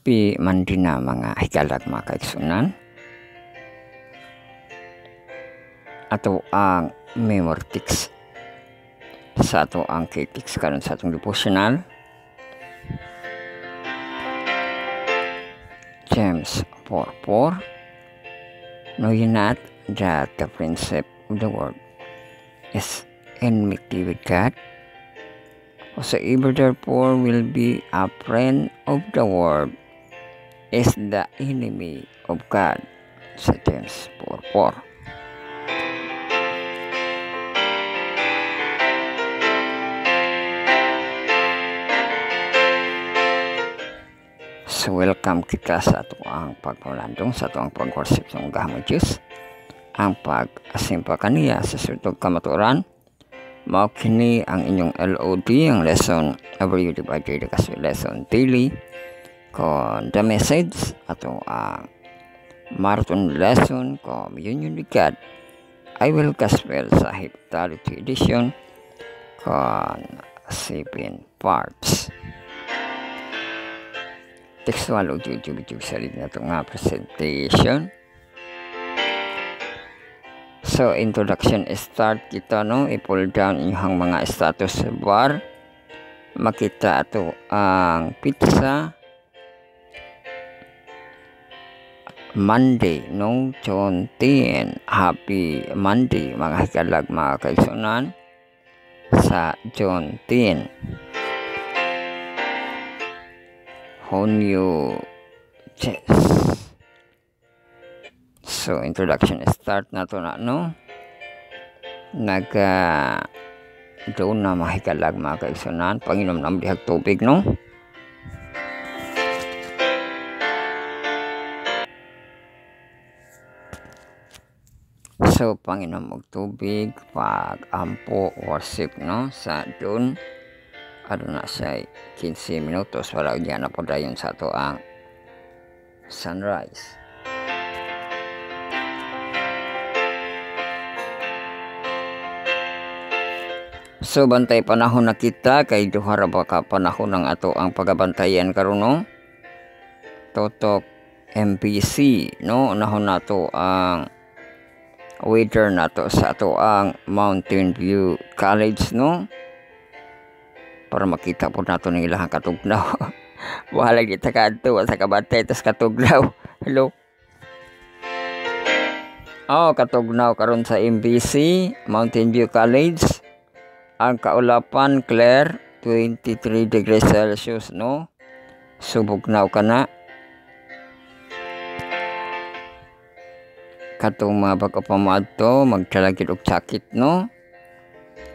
Happy man din na mga hikalag mga kaigsunan. Ato ang memortics sa ato ang kritics karon sa atong devotional. James 4:4. Know ye not that the friendship of the world is enmity with God? Whosoever therefore will be a friend of the world is the enemy of God. Sa James 4:4. So welcome kita sa ato ang pagpalandong, sa ato ang pag-worship sa mga mo Diyos. Ang pag-asimpa kaniya sa sutog kamaturan. Mao kini ang inyong LOD, ang lesson every divided kasi lesson daily kon the message ato ang marathon lesson communion with God. I will gospel sa Heptality edition kon 7 parts. Textual o YouTube sa rin na ito nga presentation. So, introduction start kita, no? I-pull down inyong mga status bar. Makita ito ang pizza. Monday, no? John 10. Happy Monday, mga hikalag, mga kaigsunan. Sa John 10. Honyo Chess. So, introduction start na to na, no? Doon na mahikalag mga kaigsunan. Panginom na dihag tubig, no? So, panginom og tubig, pag-ampo, worship, no? Sa doon, ano na siya, 15 minutos para diyan na po dayon sa to ang sunrise. So, bantay panahon na kita kay duha ra ba ka panahon ng ato ang pagabantayan karon, no? Totok MPC, no? Unahon nato ang weather nato sa ato ang Mountain View College, no? Para makita po nato ng ilang katugnaw. Wala kita kadto sa kabantay tas katugnaw. Hello. Katugnaw karon sa MPC Mountain View College. Ang kaulapan clear 23 degrees Celsius, no? Subugnaw ka na. Katong mga bago pamadto magtalagid og sakit, no?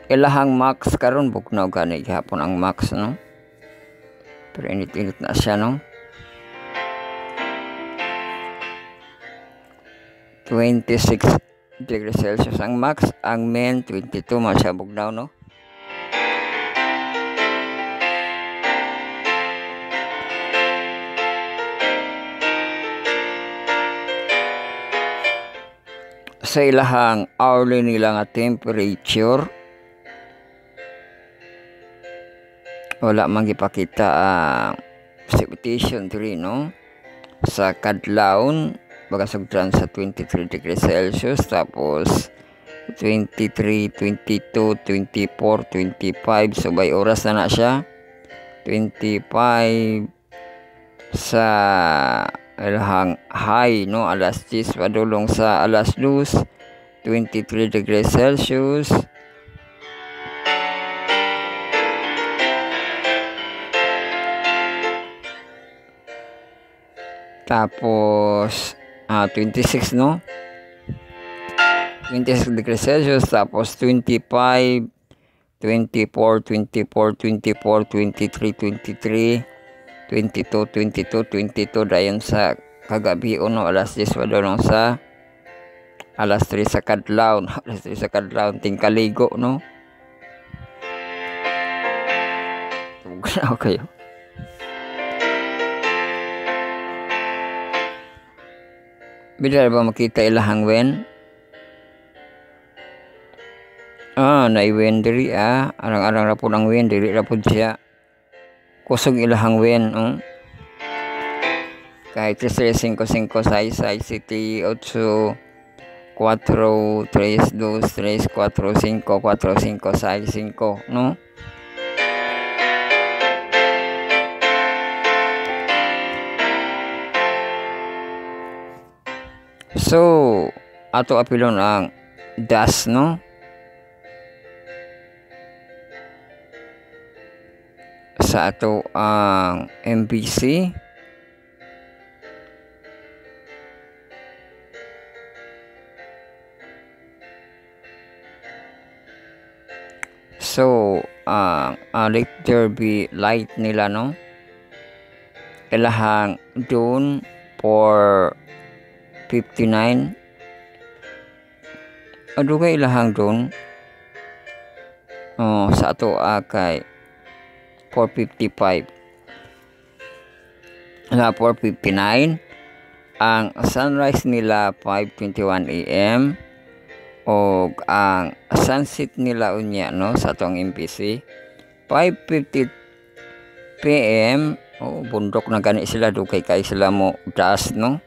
Ilahang max karon bugnaw gani gihapon ang max, no? Pero init-init na siya, no? 26 degrees Celsius ang max, ang men 22 masya bugnaw, no? Sa ilahang hourly nila nga temperature wala man gipakita ang precipitation 3, no? Sa kadlawon baga sugdan sa 23 degrees Celsius, tapos 23, 22, 24, 25, so by oras na siya 25 sa ilahang high, no? Alas 10 padulong sa alas 2 23 degrees Celsius. Tapos 26, no? 26 degrees Celsius, tapos 25, 24, 24, 24, 23, 23, 22, 22, 22 dayon sa kagabi, no? Alas 10 padulong sa alas 3 sa kadlawon. Alas 3 sa kadlawon tingkaligo, no? Tugnaw kayo. Bidal ba makita ilahang wen? Naiwen diri, arang-arang ra pud ang wen, diri ra pud siya kusog ilahang wen, Kahit 3-5-7 no? So, ato apilon ang DAS, no? Sa ato ang MBC. So, let there be light nila, no? Ilahang doon for 59. Adugay ilahang doon sa ato kay 455 na 459. Ang sunrise nila 5:21 AM o ang sunset nila unya, no, sa atong MPC 5:50 PM. Bundok na gani sila, dugay kay sila mo DAS, no?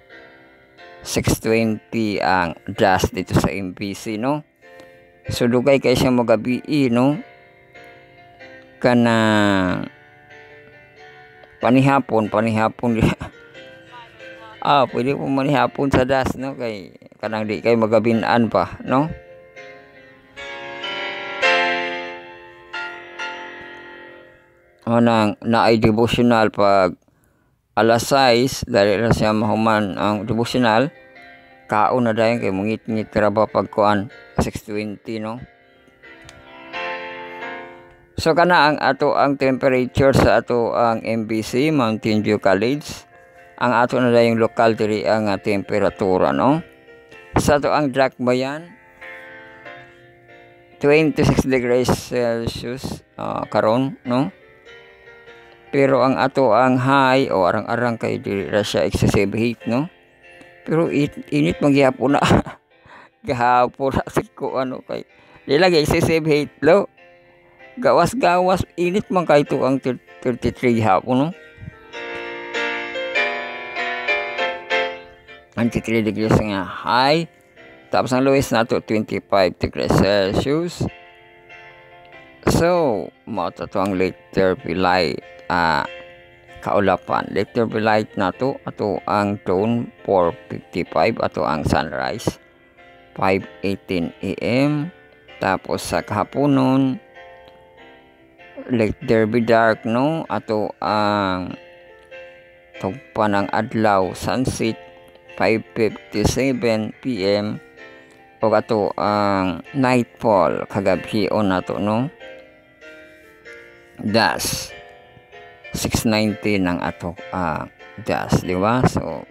6:20 ang DAS dito sa MPC, no? So dugay kay siya mo gabi, no? Kana panihapon pwede po manihapon sa DAS, no? Kay kanang di kay magabinaan pa, no? Nang naay devotional pag alas 6, dali na siya mahuman ang devotional, kaon na dayon kay mungit-ngit traba pagkuan 6:20, no? So kana ang ato ang temperature sa ato ang MBC Mountain View College. Ang ato na dayong lokal diri ang temperatura, no? Sa ato ang Dakbayan 26 degrees Celsius karon, no? Pero ang ato ang high o arang-arang kay diri ra siya excessive heat, no? Pero init magyapon na. Gahapon na ko kay di lagi excessive heat, lo. Gawas-gawas init man kay to ang 33 hapon, no? 23 degrees nga high. Tapos ang lowest nato 25 degrees Celsius. So, mao to ang later light kaulapan. Later light nato ato ang dawn 4:55, ato ang sunrise 5:18 AM. Tapos sa kahaponon let there be dark, no? Ato ang tugpan ng adlaw sunset 5:57 PM o ato ang nightfall kagabi on nato, no? DAS 6:19 ang ato DAS, di ba? So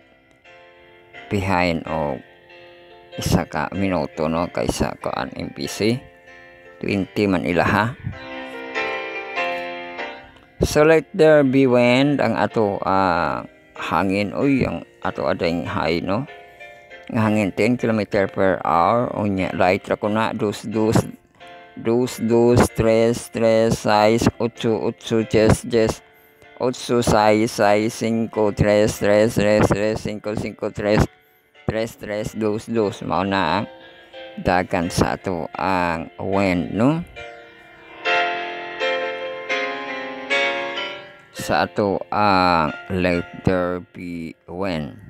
behind o isa ka minuto, no, kaysa kaan MPC 20 man ilaha. So let there be wind ang ato hangin, ang ato ading high, no? Nga hangin 10 km/h unya light ra ko na 2 3 6 8 8 10 10 8 6 6 5 3 3 3 3 5 5 3 3 3 2 2 mao na ang dagan sa ato ang wind, no? Sa ato ang let there be wind.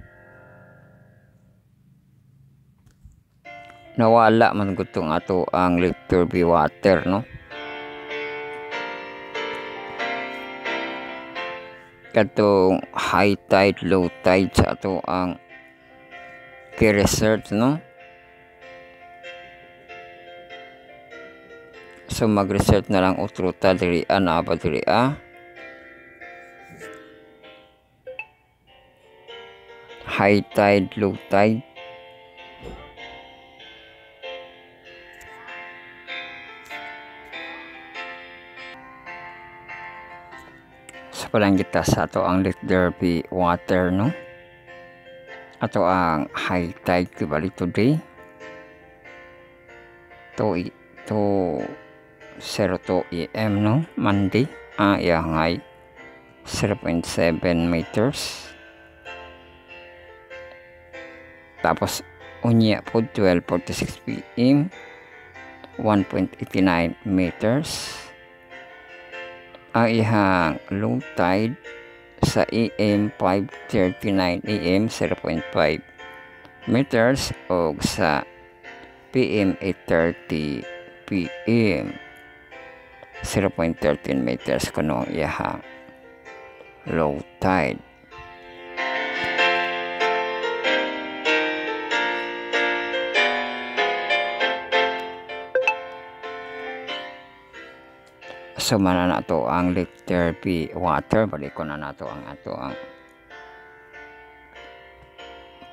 Nawala man gutong ato ang let there be water, no? Katong high tide, low tide sa ato ang key research, no? So mag-research na lang utruta diri na ba diri high tide, low tide. So palang kita sa ato ang let there be water, no? Ato ang high tide kibali today to 02 AM, no? Monday. Yang high 0.7 meters. Tapos unya po 12:46 PM 1.89 meters. Ang ihang low tide sa AM 5:39 AM 0.5 meters o sa PM 8:30 PM 0.13 meters kuno ang ihang low tide. So mana nato ang liter P water, balik ko na nato ang ato ang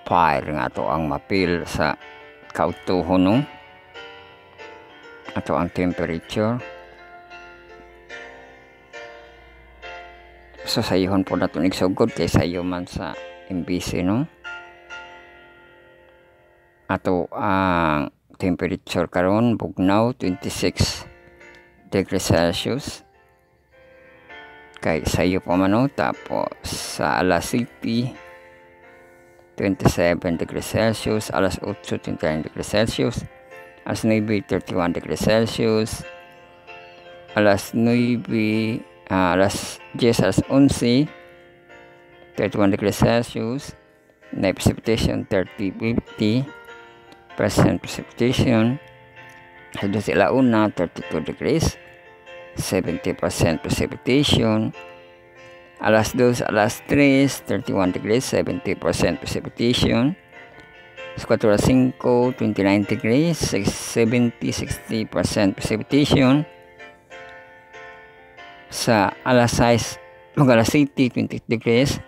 fire nga ato ang mapil sa kautuhon no, ato ang temperature. So sayuhon po nato nigsugod kay sayo man sa MBC no. Ato ang temperature karon bugnaw 26 degrees Celsius kay sayo pa man no. Tapos sa alas City 27 degrees Celsius, alas 8 29 degrees Celsius, alas 9 31 degrees Celsius, alas 9 alas 10 alas 11 31 degrees Celsius. Na precipitation 30-50% precipitation. Sa sila una 32 degrees 70% precipitation. Alas 2 alas 3 31 degrees 70% precipitation. Sa 4 alas 5 29 degrees 60% precipitation. Sa alas 6 alas 7 20 degrees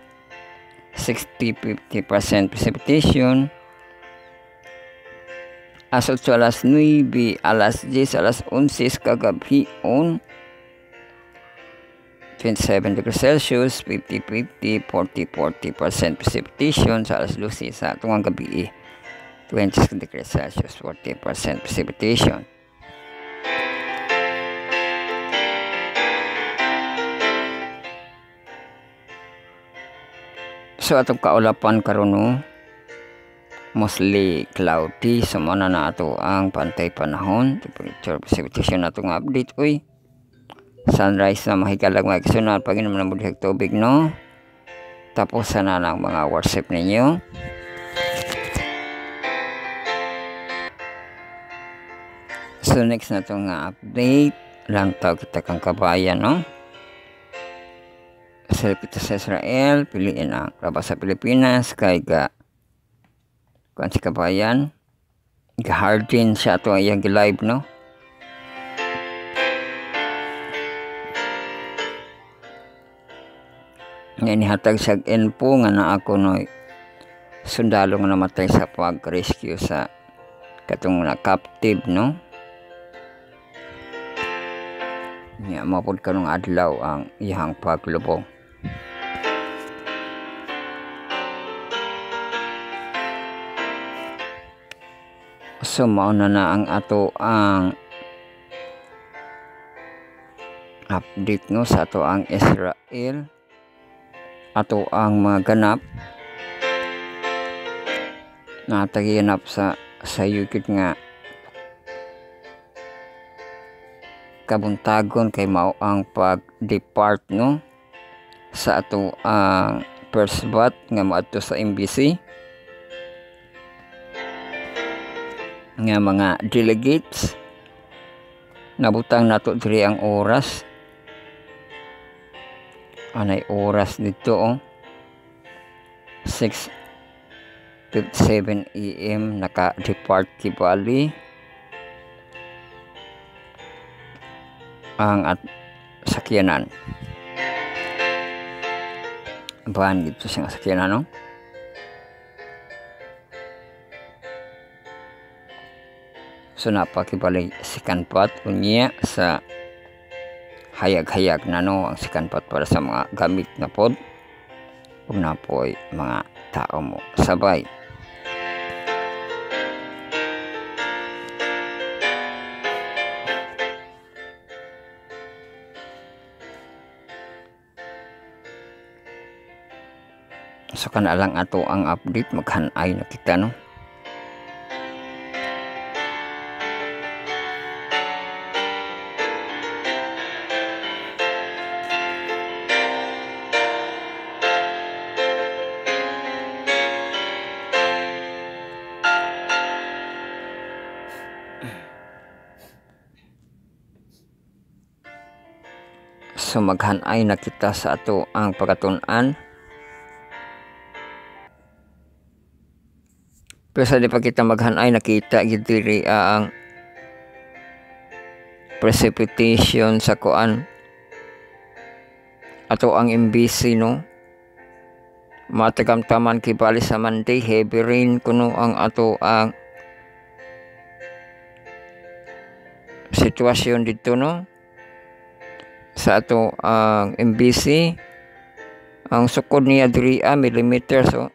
50% precipitation. As 8 alas 9 alas 10 alas 11 kagabi on 27 degrees Celsius 50-50 40% precipitation. Sa alas 12 sa tungang gabi 26 degrees Celsius 40% precipitation. So atong kaulapan karon no, mostly cloudy. So muna na ato ang pantay panahon, temperature, precipitation na itong update. Uy, sunrise na mahikalag mga kasunod pag inom na mudihag tubig no. Tapos sana lang mga worship ninyo. So next na itong update lang tao kita kang kabayan no. Sa kita sa Israel, piliin ang labas sa Pilipinas kay kuan si kabayan gahardin siya ito ang iyang live no. Ngayon hatag siya info nga na ako no sundalo nga namatay sa pag-rescue sa katong na captive no. Nga mapod kanong adlaw ang iyang paglubong. So mauna na ang ato ang update no sa ato ang Israel, ato ang mga ganap na tagiganap sa yukit nga kabuntagon kay mao ang pag-depart no sa ato ang first bat nga moadto sa MBC nga mga delegates. Nabutang nato diri ang oras, anay oras dito 6:57 AM naka-depart Kibali ang sakyanan. Bahan dito siyang sakyanan no. So napakibali si kanpat unya sa hayag-hayag na no ang si kanpat para sa mga gamit na pod ug napoy mga tao mo sabay. So kana lang ato ang update, maghanay na kita no. So maghanay na kita sa ato ang pagkatun-an. Pero sa di pa kita maghanay, nakita gid diri ang precipitation sa kuan ato ang MBC, no. Matagamtaman kibali sa Monday, heavy rain kuno ang ato ang sitwasyon dito, no, sa ato ang MBC. Ang sukod niya diri millimeters, so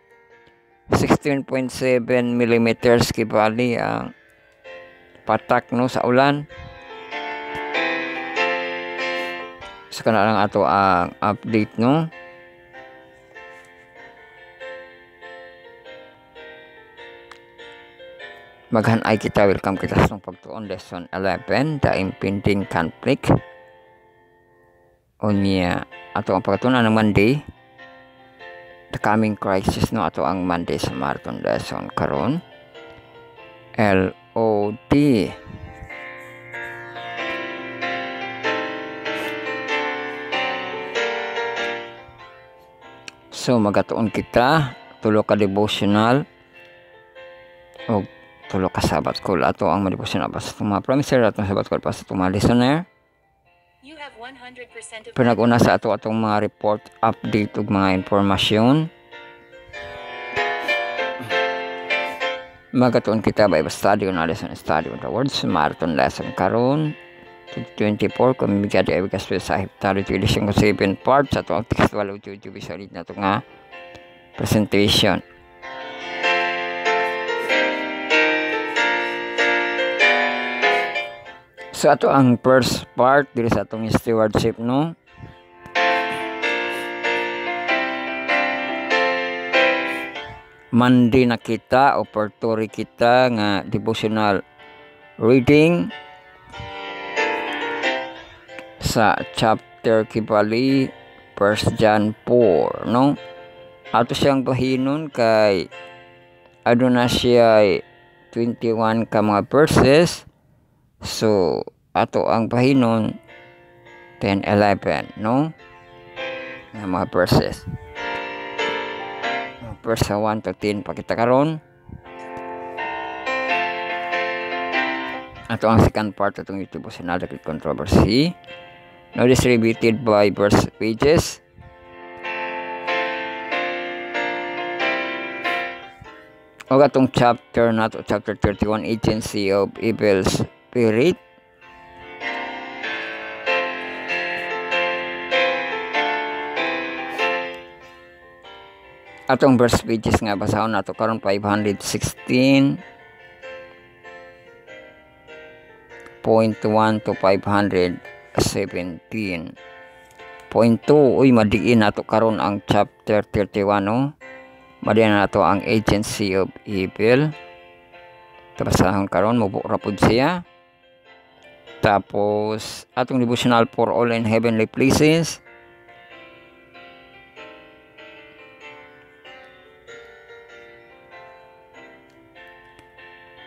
16.7 millimeters kibali ang patak, no, sa ulan. Sa kana lang ato ang update, no. Maghanay kita, welcome kita sa pagtuon lesson 11, the impending conflict. Unya ato ang pagtuon ng Monday, the coming crisis, no, ato ang Monday sa marathon lesson karon, LOD. So magatuon kita tulo ka devotional o tulo ka sabat call ato ang devotional pa sa mga promiser at sabat call pa sa mga listener. You have 100% of Pinag-una sa atong mga report, update ug mga informasyon. Magatuon kita by study on lesson, study on the words, marathon lesson karon 24 kumigad ay bigas sa heptado edition ko 7 parts sa atong textual audio visual na to nga presentation. So ato ang first part diri sa atong stewardship, no. Monday na kita o pertori kita nga devotional reading sa chapter kibali 1 John 4, no. Ato siyang bahinon kay ano na siya 21 ka mga verses. So ato ang pahinon 10, 11, no, nga mga verses. Verse 1 to 10 pakita karon. Ato ang second part atong YouTube devotional the controversy, now distributed by verse pages. O atong chapter nato, chapter 31, agency of evil spirit. Atong verse pages nga basahon nato karon 516.1 to 517.2. Uy, madiin nato karon ang chapter 31, no. Madiin nato ang agency of evil. Basahon karon mubura pud siya. Tapos atong devotional for all in heavenly places.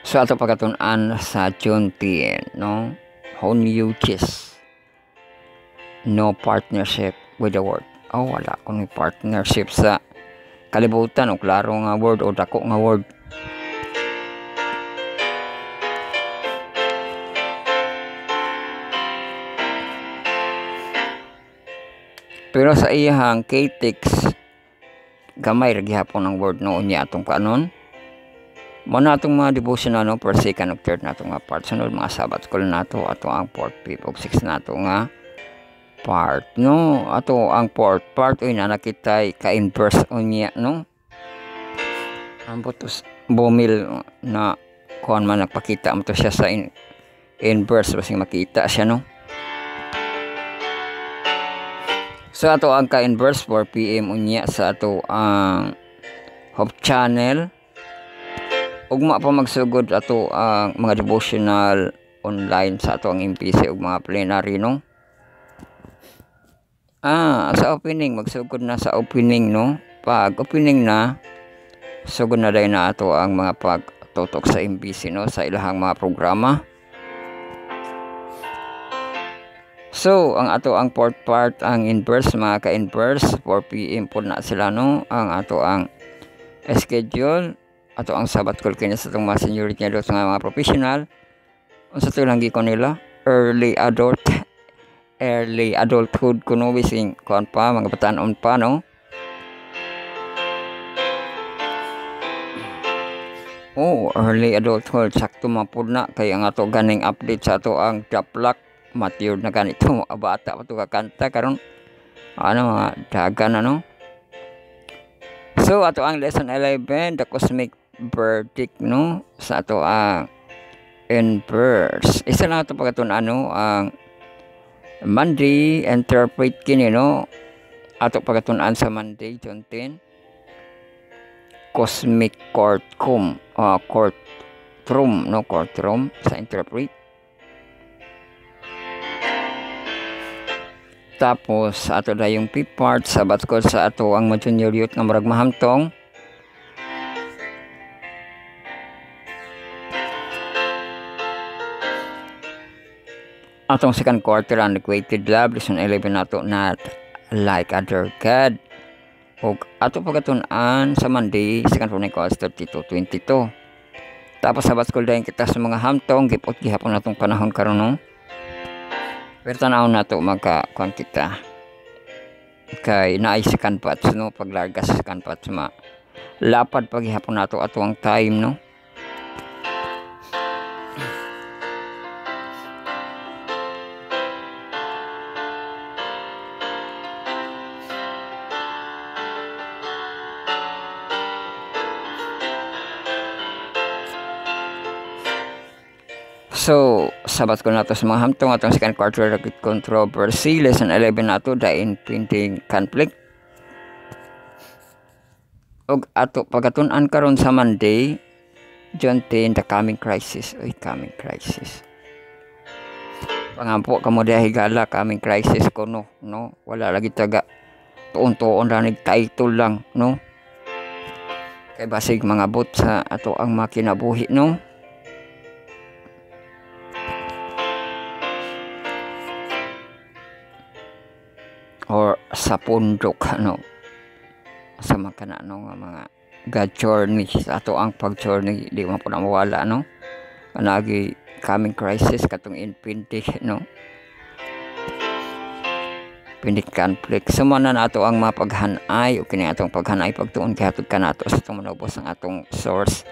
So ato pagkatun-an sa June 10, no, how new kiss, no partnership with the word. Oh, wala kung partnership sa kalibutan o klaro nga word o dako nga word. Pero sa iyang K-text gamay ra gihapon ang word, no, unya atong kanon. Muna atong mga devotional, no, per second of third nato nga part. Sunod mga sabat call nato ato ang 4th, 5th, ug 6th nato nga part, no. Ato ang 4th part uy na nakitay ka inverse unya, no. Ang butos bumil na kuan man nagpakita mo to siya sa inverse basing makita siya, no. So ato ang ka inverse 4 PM unya sa ato ang Hope channel. Ugma pa magsugod ato ang mga devotional online sa ato ang MPC ug mga plenary, no. Sa opening magsugod na sa opening, no. Pag opening na sugod na dai na ato ang mga pagtutok sa MPC, no, sa ilahang mga programa. So ang ato ang fourth part ang inverse mga ka-inverse 4 PM po na sila no ang ato ang schedule ato ang sabat call kini sa itong mga seniority nga sa mga professional unsa to lang gikon nila early adulthood kuno bising kuan pa mga batanon pa no. Early adulthood sakto mapud na kay ang ato ganing update sa ato ang job lock matured na ganito bata pa to kakanta karon mga dagan ano. So ato ang lesson 11 the cosmic verdict no sa ato ang inverse isa lang ato pagkatun ang Monday interpret kini no ato pagkatunan sa Monday June 10 cosmic courtroom sa interpret. Tapos ato na yung fifth part sabat ko sa ato ang junior youth nga murag mahamtong atong second quarter unrequited love lesson 11 nato not like other God og ato pagatunan sa Monday second Chronicles 32:22. Tapos sabat ko dayon kita sa mga hamtong gipot gihapon natong panahon karon no. Pero tanaw na ito magkakuan kita kay naay second patch no paglarga sa second patch lapad paghihapon nato ato ang time no. So sabat ko nato sa mga hamtong atong second quarter controversy lesson 11 nato the impending conflict og ato pagatunan karon sa Monday June 10 the coming crisis pangampo kamo diha higala coming crisis kuno no wala lagi taga tuon-tuon ra nig title lang no kay basig mga bot sa ato ang makinabuhi no. Or sa pundok sa mga mga God journey sa ato ang pag journey di man po na mawala no kanagi coming crisis katong impending no pindik conflict sumana nato ang mapaghanay o kini atong paghanay pagtuon kihatod kanato sa itong manubos ang atong source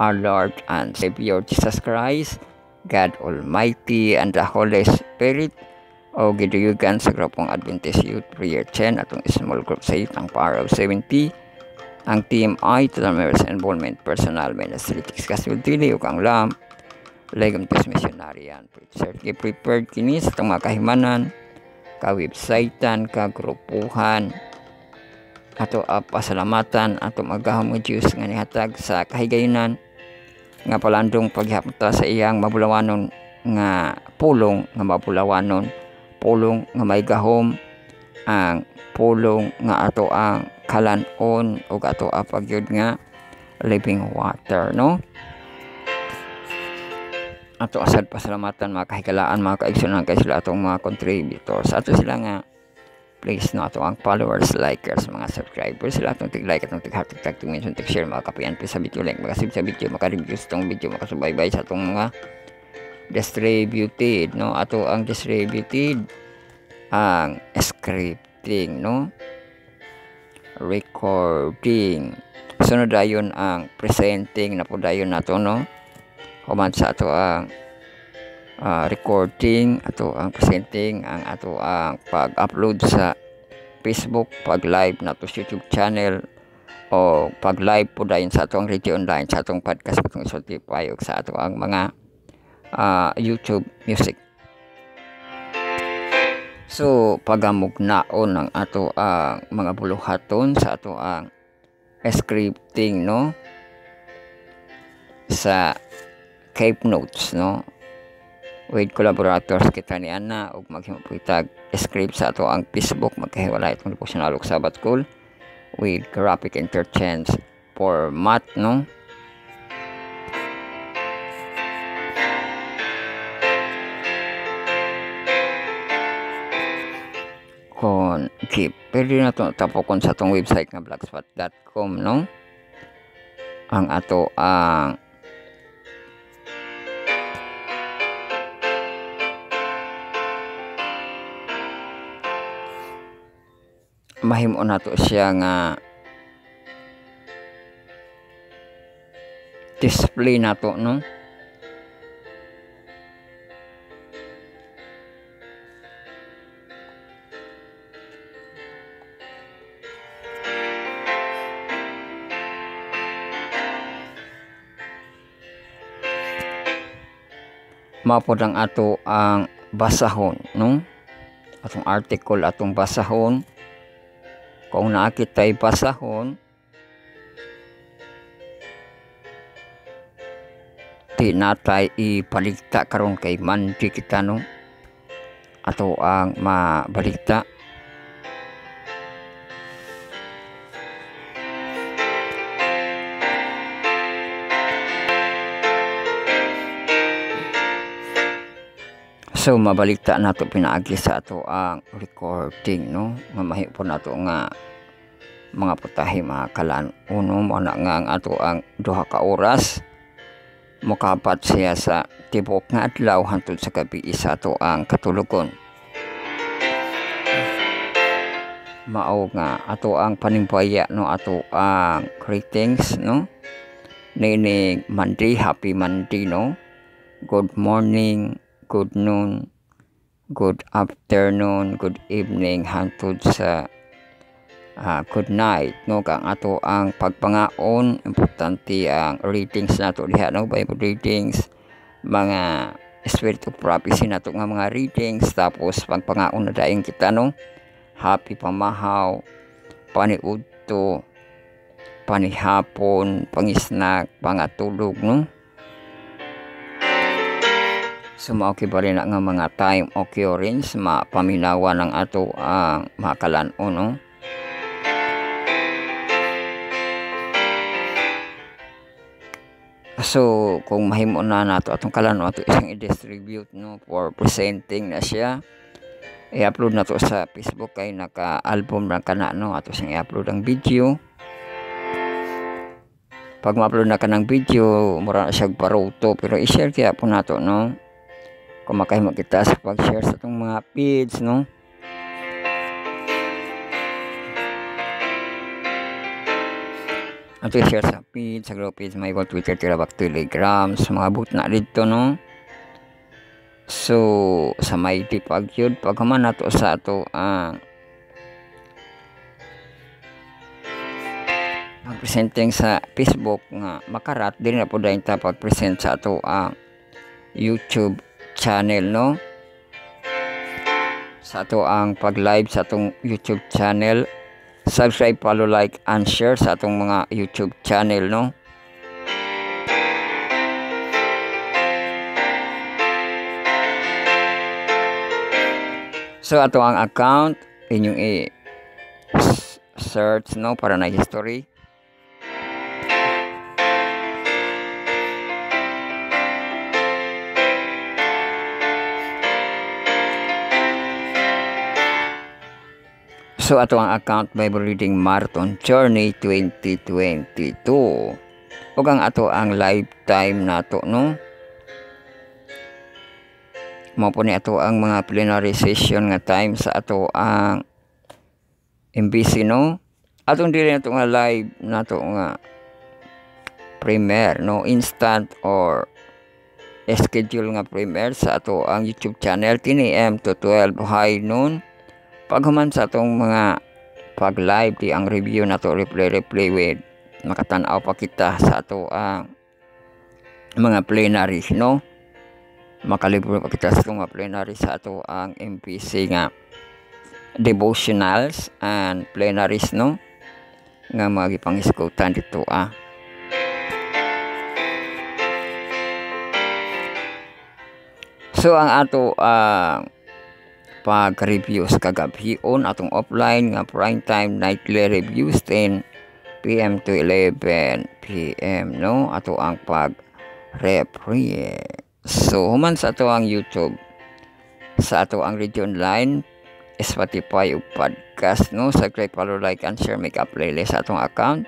our Lord and Savior Jesus Christ God Almighty and the Holy Spirit o giduyugan sa grupong Adventist Youth Prayer Chain atong small group sa youth ang Power of 70 ang TMI total members involvement personal ministry kasultili ug ang LAM Legum Tis Missionarian Preacher prepared kini sa itong mga kahimanan ka-websitean ka-grupuhan ato pasalamatan ato magahom ng Diyos nga nihatag sa kahigayunan nga palandong paghihapta sa iyang mabulawanon nga pulong nga mabulawanon pulong nga may gahom ang pulong nga ato ang kalanon o ato pagyud nga living water no ato asad pasalamatan mga kahikalaan mga kaigsunan kay sila atong mga contributors ato sila nga please no ato ang followers likers mga subscribers sila atong tig-like atong tig-heart tig-tag tig-mention tig-share mga kapian sa video like makasib sa video maka-review sa itong video makasubaybay sa atong mga distributed no ato ang distributed ang scripting no recording sunod dayon ang presenting na po dayon nato no human sa ato ang recording ato ang presenting ang ato ang pag-upload sa Facebook pag live nato sa YouTube channel o pag live po dayon sa atong radio online sa atong podcast atong Spotify o sa ato ang mga YouTube music. So pagamugnaon ng ato ang mga buluhaton sa ato ang scripting no sa Cape Notes no with collaborators kita ni Ana ug maghimapitag script sa ato ang Facebook magkahiwalay itong devotional ug Sabbath School with graphic interchange format no. kon keep pwede na to tapokon sa atong website nga blogspot.com no, ang ato ang mahimo nato siya nga display nato no. Mapod ang ato ang basahon no, atong article atong basahon. Kung nakitay basahon di natay ipaligta karon kay mandi kita no, ato ang mabaligta. So mabaligta nato pinaagi sa ato ang recording no, nga mahimo nato nga mga putahe makalan uno mo na nga ang ato ang 2 ka oras mokapat siya sa tibok nga adlaw hangtod sa gabi sa ato ang katulugon. Mao nga ato ang panimbaya no, ato ang greetings no, nining Monday, happy Monday no, good morning, good noon, good afternoon, good evening hangtod sa good night no. Kang ato ang pagpangaon importante ang readings nato diha no, Bible readings, mga spirit of prophecy nato nga mga readings, tapos pagpangaon na daing kita no, happy pamahaw, paniudto, panihapon, pangisnak, pangatulog no. So maoki ba rin nga mga time occurrence mapaminawa ng ato ang makalan-o no. So kung mahimo na nato atong kalan-o ato isang i-distribute no for presenting na siya, i-upload na to sa Facebook kay naka-album na kana no, ato siyang i-upload ang video. Pag ma-upload na ka ng video mura na siya paruto, pero i-share kaya po nato no, kung makahimo kita sa pag-share sa itong mga feeds no. Ato i-share sa feeds, sa group feeds, may Twitter, Telegram, sa mga boot na dito no. So sa may tipag yun pagkaman nato sa ato ang presenting sa Facebook nga makarat din na po dahil ta pag-present sa ato ang YouTube channel no, sa ato ang pag-live sa atong YouTube channel. Subscribe, follow, like, and share sa atong mga YouTube channel no. So ato ang account inyong i-search no para na history. So ato ang account Bible Reading Marathon Journey 2022. Ug ang ato ang lifetime nato no. Mao po ni ato ang mga plenary session nga time sa ato ang MBC no. Atong dili nato nga live nato nga premiere no, instant or schedule nga premiere sa ato ang YouTube channel 10 AM to 12 high noon. Paghuman sa atong mga pag-live di ang review na to replay with makatanaw pa kita sa ato ang mga plenary no, makalibro pa kita sa mga plenary sa ato ang MPC nga devotionals and plenaries no nga magipangiskutan dito So ang ato ang pag-review sa kagabion atong offline nga prime time nightly reviews 10 PM to 11 PM no, ato ang pag-reprise. So human sa ato ang YouTube, sa ato ang region line Spotify ug podcast no. Subscribe, follow, like and share make up playlist sa atong account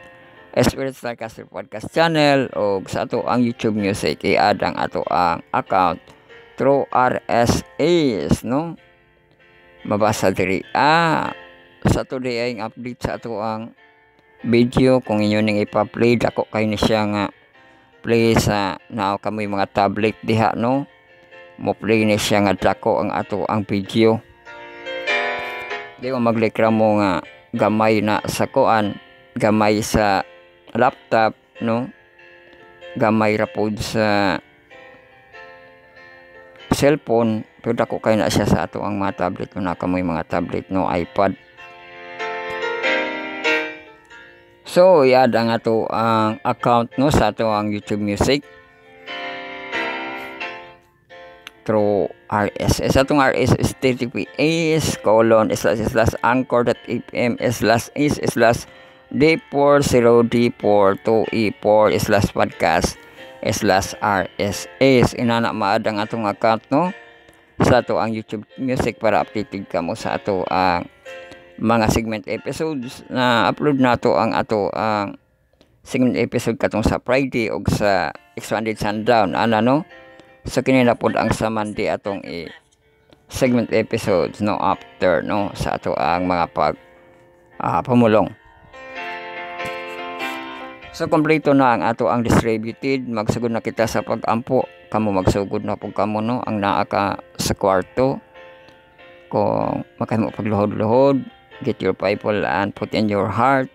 Spirit Starcaster Podcast Channel o sa ato ang YouTube Music i-add ang ato ang account through RSS no. Mabasa diri sa today ay update sa ato ang video kung inyo ning ipa-play dako kay ni siya nga play sa nao kami mga tablet diha no. Mo play ni siya nga dako ang ato ang video. Di mo magreklamo nga gamay na sa kuan, gamay sa laptop no. Gamay ra pod sa cellphone pero dako kay na siya sa ato ang mga tablet no, na kamoy mga tablet no, iPad. So i-add ang ato ang account no sa ato ang YouTube Music through RSS. Atong RSS https://anchor.fm/is/d402e4/podcast/RSS. Inana maad ang atong account no sa ato ang YouTube Music para updated ka mo sa ato ang mga segment episodes na upload nato ang ato ang segment episode katong sa Friday o sa Expanded Sundown no. So kini na pod ang sa Monday atong segment episodes no after no sa ato ang mga pamulong. So kompleto na ang ato ang distributed. Magsugod na kita sa pag-ampo. Kamo magsugod na pud kamo no ang naa ka sa kwarto. Kung makahimo pagluhod-luhod, get your Bible and put in your heart.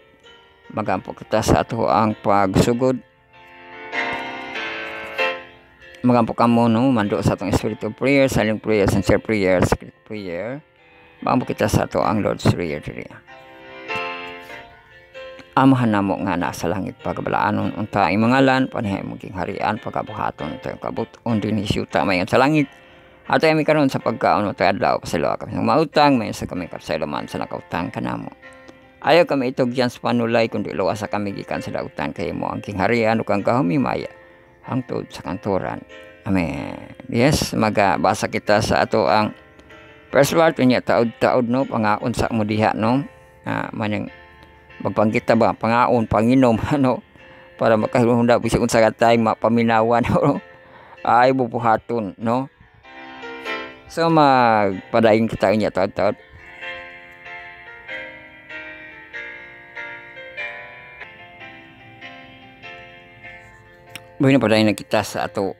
Magampo kita sa ato ang pagsugod. Magampo kamo no mando sa atong spirit of prayer, silent prayer, sincere prayer, secret prayer. Magampo kita sa ato ang Lord's Prayer diri. Amahan namo nga nasa langit pagabalanon unta ang mangalan panihay maging harian pagabuhaton tayo kabuton dinhi siyuta mayon sa langit. Ato mi karon sa pagkaon tayo adlaw pasalawa kami ng mautang may sa kami kapsayloman sa nakautang kanamo. Ayaw kami itugyan sa panulay kundi luwas sa kami gikan sa dautan kay mo ang king harian ug ang kahumimaya hangtod sa kantoran. Amen. Yes, magabasa kita sa ato ang first part niya taod-taod no pangaon sa mo diha no. Manang magpanggita ba pangaon panginom ano para makahunda bisig unsa ka tay mapaminawan no. Ay bubuhaton no. So magpadayon kita niya taod-taod. Bueno, padayon na kita sa ato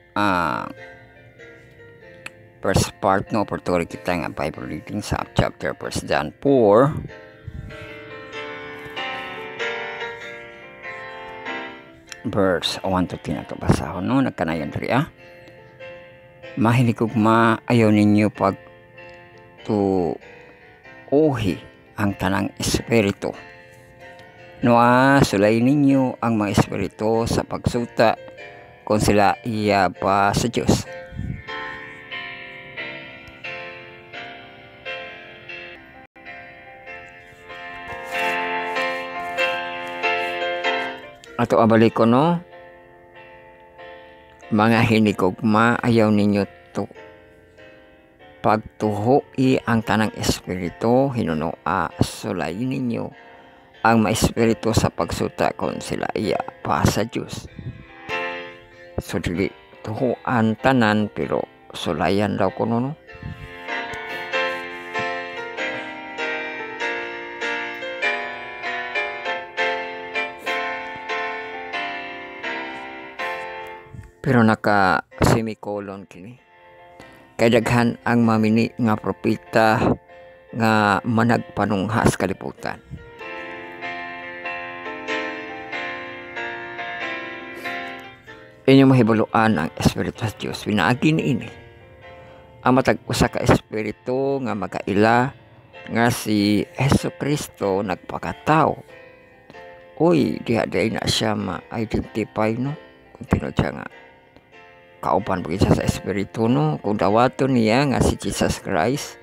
first part no opportunity kita nga Bible reading sa chapter 1 John 4 verse 1 to 10 ato basahon no nagkanayon diri mahilig ugma ayaw ninyo pag tuuhi ang tanang espiritu no sulay ninyo ang mga espiritu sa pagsuta kung sila iya pa sa Diyos. Ato abalik ko no mga hinigugma ayaw ninyo to pagtuhoi ang tanang espiritu hinunoa sulay ninyo ang mga espiritu sa pagsuta kung sila iya pa sa Diyos. So dili tuhuan tanan pero sulayan daw kuno no. Pero naka semicolon kini. Kay daghan ang mamini nga propeta nga managpanunghas kalibutan. Inyo mahibuluan ang espiritu sa Diyos pinaagi niini. Ang matag usa ka espiritu nga magaila nga si Jesucristo nagpakatao. Uy, diha na siya ma-identify no. Kung tinud siya nga kauban pag isa sa espiritu no. Kung dawaton niya nga si Jesus Christ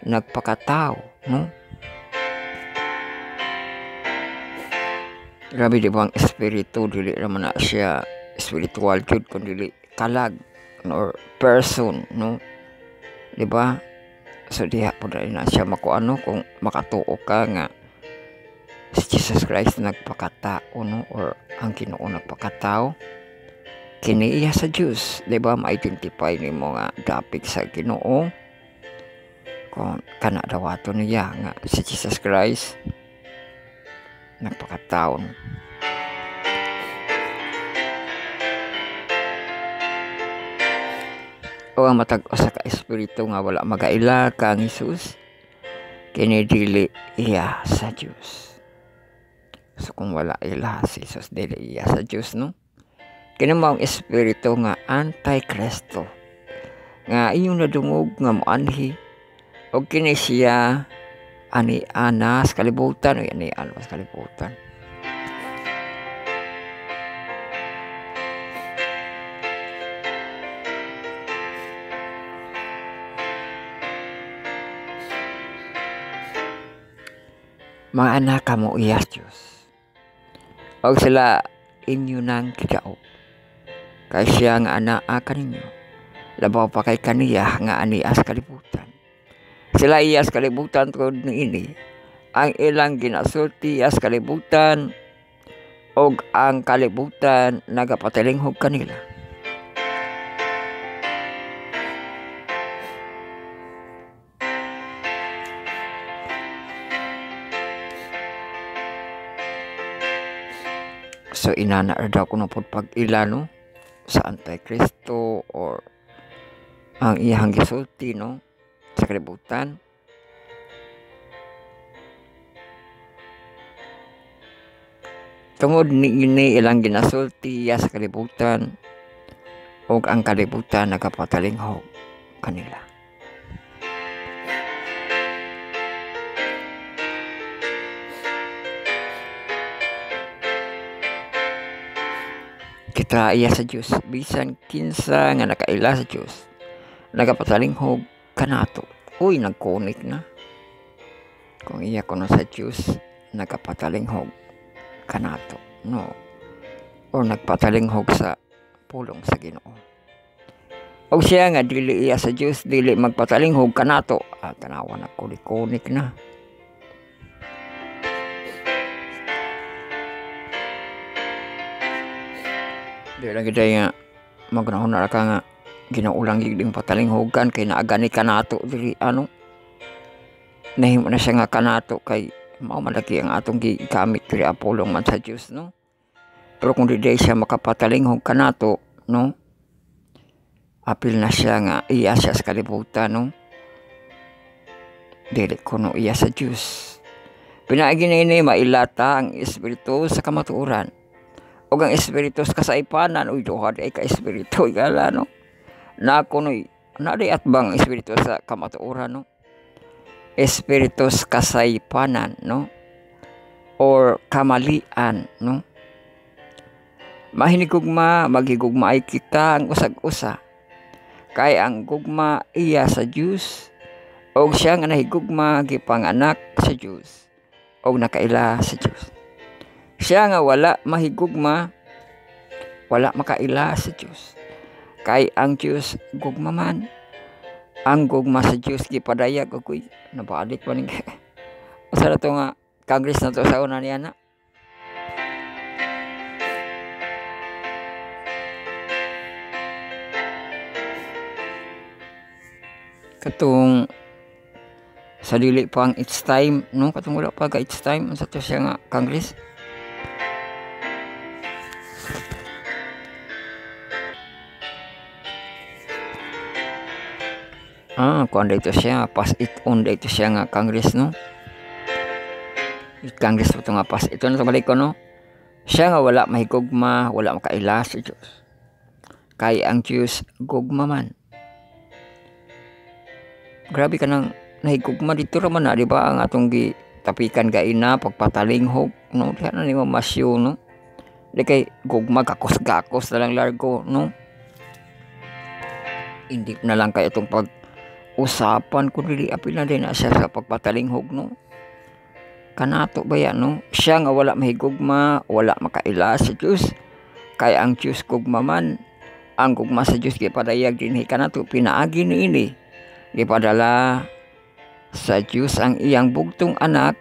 nagpakatao no. Grabe di ba ang espiritu dili naman na siya spiritual jud kundi kalag or person no. Di ba? So diha po rin na siya makuano kung makatuo ka nga si Jesus Christ nagpakatao, no? Or ang Ginoo nagpakatao kini iya sa Diyos, di ba? Ma-identify ni mo nga dapig sa Ginoo kung kana dawato niya nga si Jesus Christ nagpakatao. O ang matag usa ka espiritu nga wala magaila kang Hesus kini dili iya sa Dios. So kung wala ila si Jesus dili iya sa Dios, no? Kini mao ang espiritu nga Antikristo nga iyong nadungog nga moanhi og kini siya ani ana sa kalibutan o ani ana sa kalibutan. Mga anak kamo iyas Diyos. O sila inyo nang kidaog. Kay siya nga anaa kaninyo. Labaw pa kay kaniya nga anias kalibutan. Sila iyas kalibutan tungod ni ini. Ang ilang ginasulti iyas kalibutan og ang kalibutan nagapatilinghog kanila. So inana daw ko na po pag-ila, no? Sa Antikristo or ang iyang gisulti, no? Sa kalibutan. Tungod ni ini ilang ginasulti sa kalibutan o ang kalibutan nagapatalinghog kanila. Kita iya sa Diyos, bisan kinsa nga nakaila sa Diyos, nagapatalinghog kanato. Uy, nagkonik na. Kung iya ko na sa Diyos, nagapatalinghog kanato, no? O nagpatalinghog sa pulong sa Ginoo. O siya nga dili iya sa Diyos, dili magpatalinghog kanato, tanawa na konik na. Di lang kita nga magnahon na ka nga ginaulang gigding patalinghogan kay naagani kanato diri ano. Nahimo na siya nga kanato kay mao malaki ang atong gigamit diri apolong man sa Dios, no. Pero kung di siya makapatalinghog kanato, no, apil na siya nga iya siya sa kalibutan, no. Dili kuno iya sa Dios. Pinaagi na ini mailata ang espiritu sa kamatuoran. O ang espiritu sa kasaipanan, uy, doha di ka espiritu, igala, no? Na kuno'y, nadi at bang espiritu sa kamatuoran, no? Espiritu sa kasaipanan, no? Or kamalian, no? Mahinigugma, maghigugma ay kita ang usag-usa. Kaya ang gugma iya sa Diyos, o siya nga nahigugma, gipanganak sa Diyos, o nakaila sa Diyos. Siya nga wala mahigugma, wala makaila sa Diyos. Kay ang Diyos gugma man. Ang gugma sa Diyos gipadayag ako'y nabalik pa ning. Asa na to nga Congress na to sa una niya na. Katong sa dili pa ang it's time, no? Katong wala pa ka it's time sa to siya nga Congress. Kung dito siya, pass it on dito siya nga Congress, no? Congress po ito nga pass ito na balik ko, no? Siya nga wala mahigugma, wala makaila sa Diyos. Kaya ang Diyos gugma man. Grabe ka nang nahigugma dito raman na, di ba? Ang atong gitapikan gaina, pagpatalinghog, no? Diyan na ni mamasyo, no? Di kay gugma, gakos-gakos na lang largo, no? Hindi na lang kayo itong usapan ko dili apil na din siya sa pagpatalinghog, no. Kanato ba yan, no? Siya nga wala mahigugma, wala makaila sa Diyos. Kaya ang Diyos gugma man, ang gugma sa Diyos gipadayag din kanato pinaagi ni ini. Gipadala sa Diyos ang iyang bugtong anak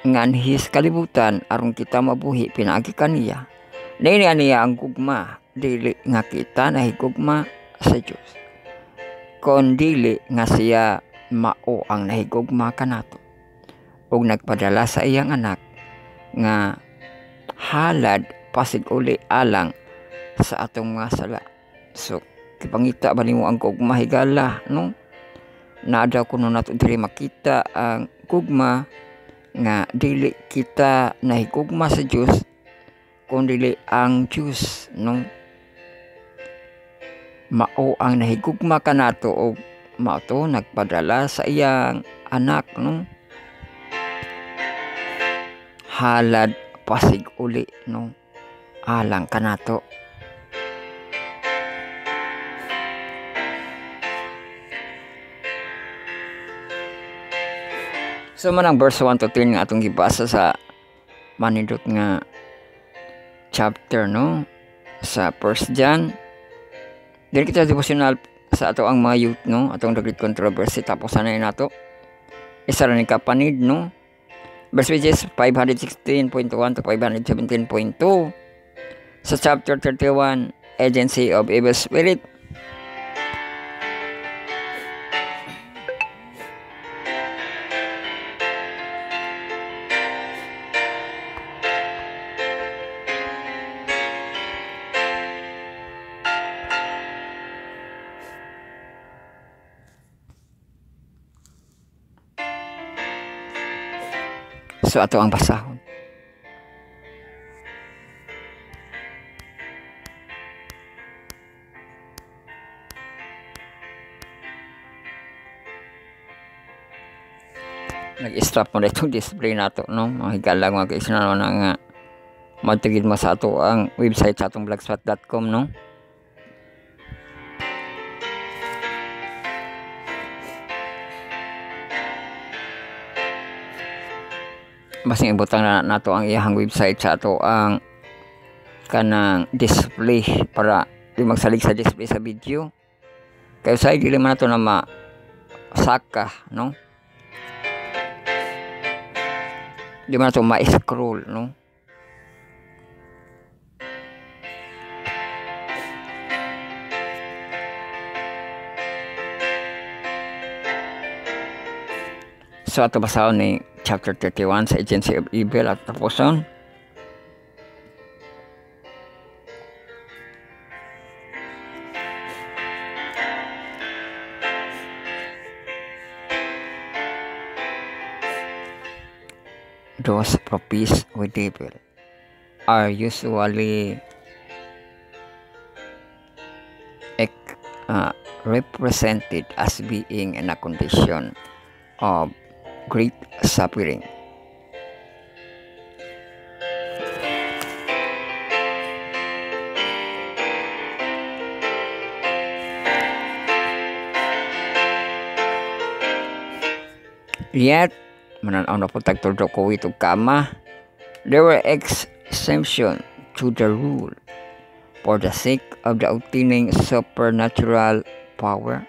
nga anhis kalibutan aron kita mabuhi pinaagi kaniya. Dili niya ang gugma, dili nga kita nahigugma sa Diyos, kon dili nga siya mao ang nahigugma kanato ug nagpadala sa iyang anak nga halad pasig uli alang sa atong mga sala. So kipangita ba nimo ang gugma higala, no? Naada kuno nato diri makita ang gugma nga dili kita nahigugma sa Diyos kundi ang Diyos, no? Mao ang nahigugma kanato o mao to nagpadala sa iyang anak, no? Halad pasig uli, no? Alang kanato. So manang verse 1 to 10 nga atong gibasa sa manindot nga chapter, no, sa 1 John. Dili kita devotional sa ato ang mga youth, no, atong dagit controversy tapos sanay nato isa ra ni kapanid, no, verse which is 516.1 to 517.2 sa chapter 31 agency of evil spirit. So ato ang basahon. Nag-stop mo na itong display nato, no? Mahigala mga kaisnan na nga magtigid mo sa ato ang website sa atong blogspot.com, no? Basing ibutang na nato ang iyang website sa ato ang kanang display para di magsalig sa display sa video. Kaya sa dili man nato na masaka, no? Di man nato ma-scroll, no? So ato basahon ni chapter 31 sa agency of evil at tapuson. Those prophecies with devil are usually represented as being in a condition of great suffering. Yet, mananaw na po tagtuldo ko itong kama, there were exemption to the rule for the sake of the obtaining supernatural power.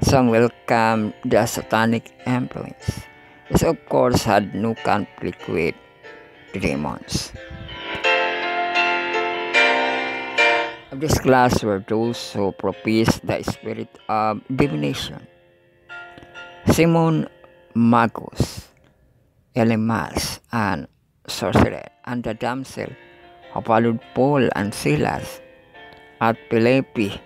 Some welcomed the satanic influence. This of course had no conflict with the demons. Of this class were those who professed the spirit of divination. Simon Magus, Elymas, and sorcerer, and the damsel who followed Paul and Silas at Philippi.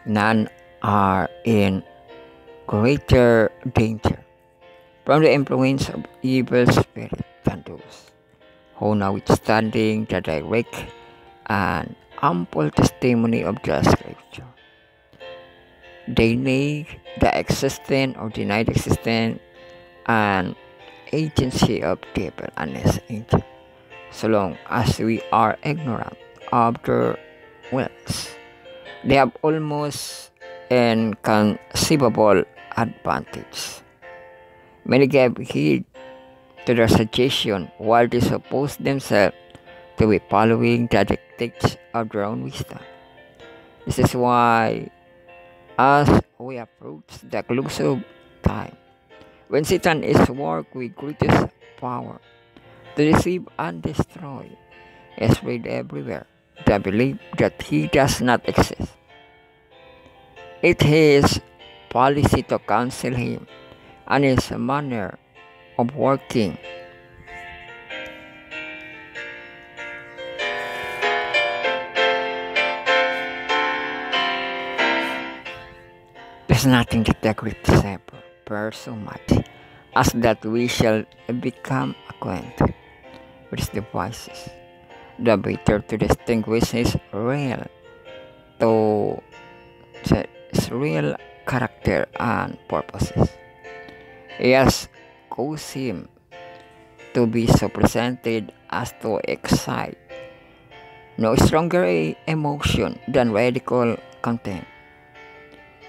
None are in greater danger from the influence of evil spirits than those who, notwithstanding the direct and ample testimony of the Scripture, deny the existence or deny the existence and agency of devil and his angel, so long as we are ignorant of their wills. They have almost inconceivable advantage. Many gave heed to their suggestion while they suppose themselves to be following the dictates of their own wisdom. This is why, as we approach the close of time, when Satan is work with greatest power to deceive and destroy, is spread everywhere the belief that he does not exist. It is policy to counsel him and his manner of working. There's nothing that the great disciple bears so much as that we shall become acquainted with his devices, the better to distinguish his real character and purposes. He has caused him to be so presented as to excite no stronger emotion than radical contempt.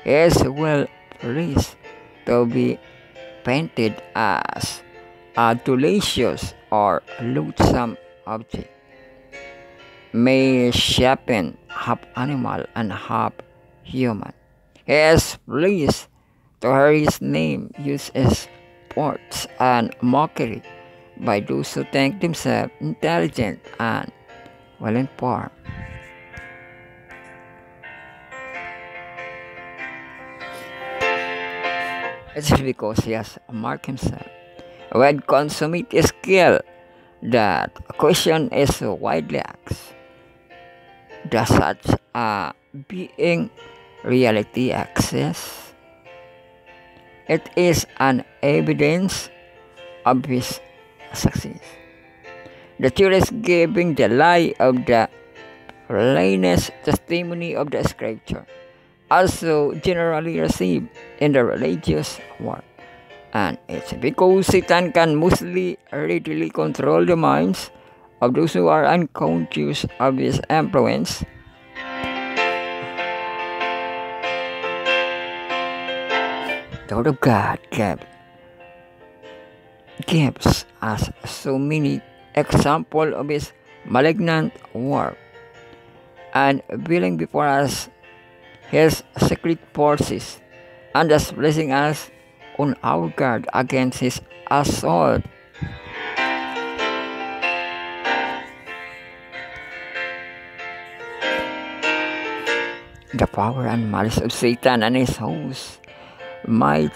He is well pleased to be painted as a delicious or loathsome object, misshapen, half animal and half human. He is pleased to hear his name used as sports and mockery by those who think themselves intelligent and well informed. It is because he has marked himself with consummate skill that question is widely asked. Does such a being reality exist? It is an evidence of his success. The theorist giving the lie of the plainest testimony of the scripture, also generally received in the religious world. And it's because Satan can mostly readily control the minds of those who are unconscious of his influence. The Word of God gives us so many examples of his malignant work and revealing before us his secret forces and thus placing us on our guard against his assault. The power and malice of Satan and his hosts might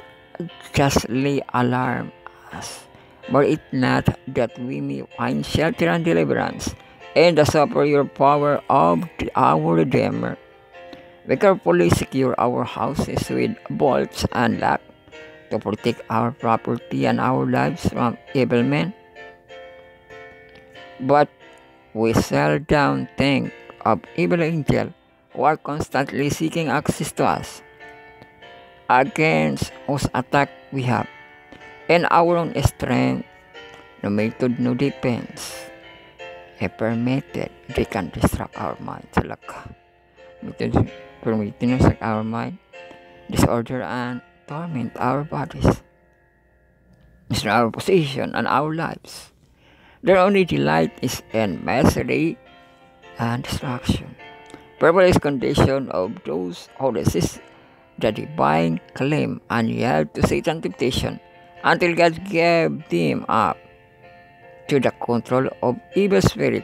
justly alarm us, were it not that we may find shelter and deliverance in the superior power of our Redeemer. We carefully secure our houses with bolts and locks to protect our property and our lives from evil men. But we seldom think of evil angels who are constantly seeking access to us, against whose attack we have, in our own strength, no method, no defense. If permitted, they can distract our mind. Permitting us our mind, disorder and torment our bodies, destroy our position and our lives. Their only delight is in misery and destruction. Purple is condition of those who resist the divine claim and yield to Satan's temptation until God gave them up to the control of evil spirit.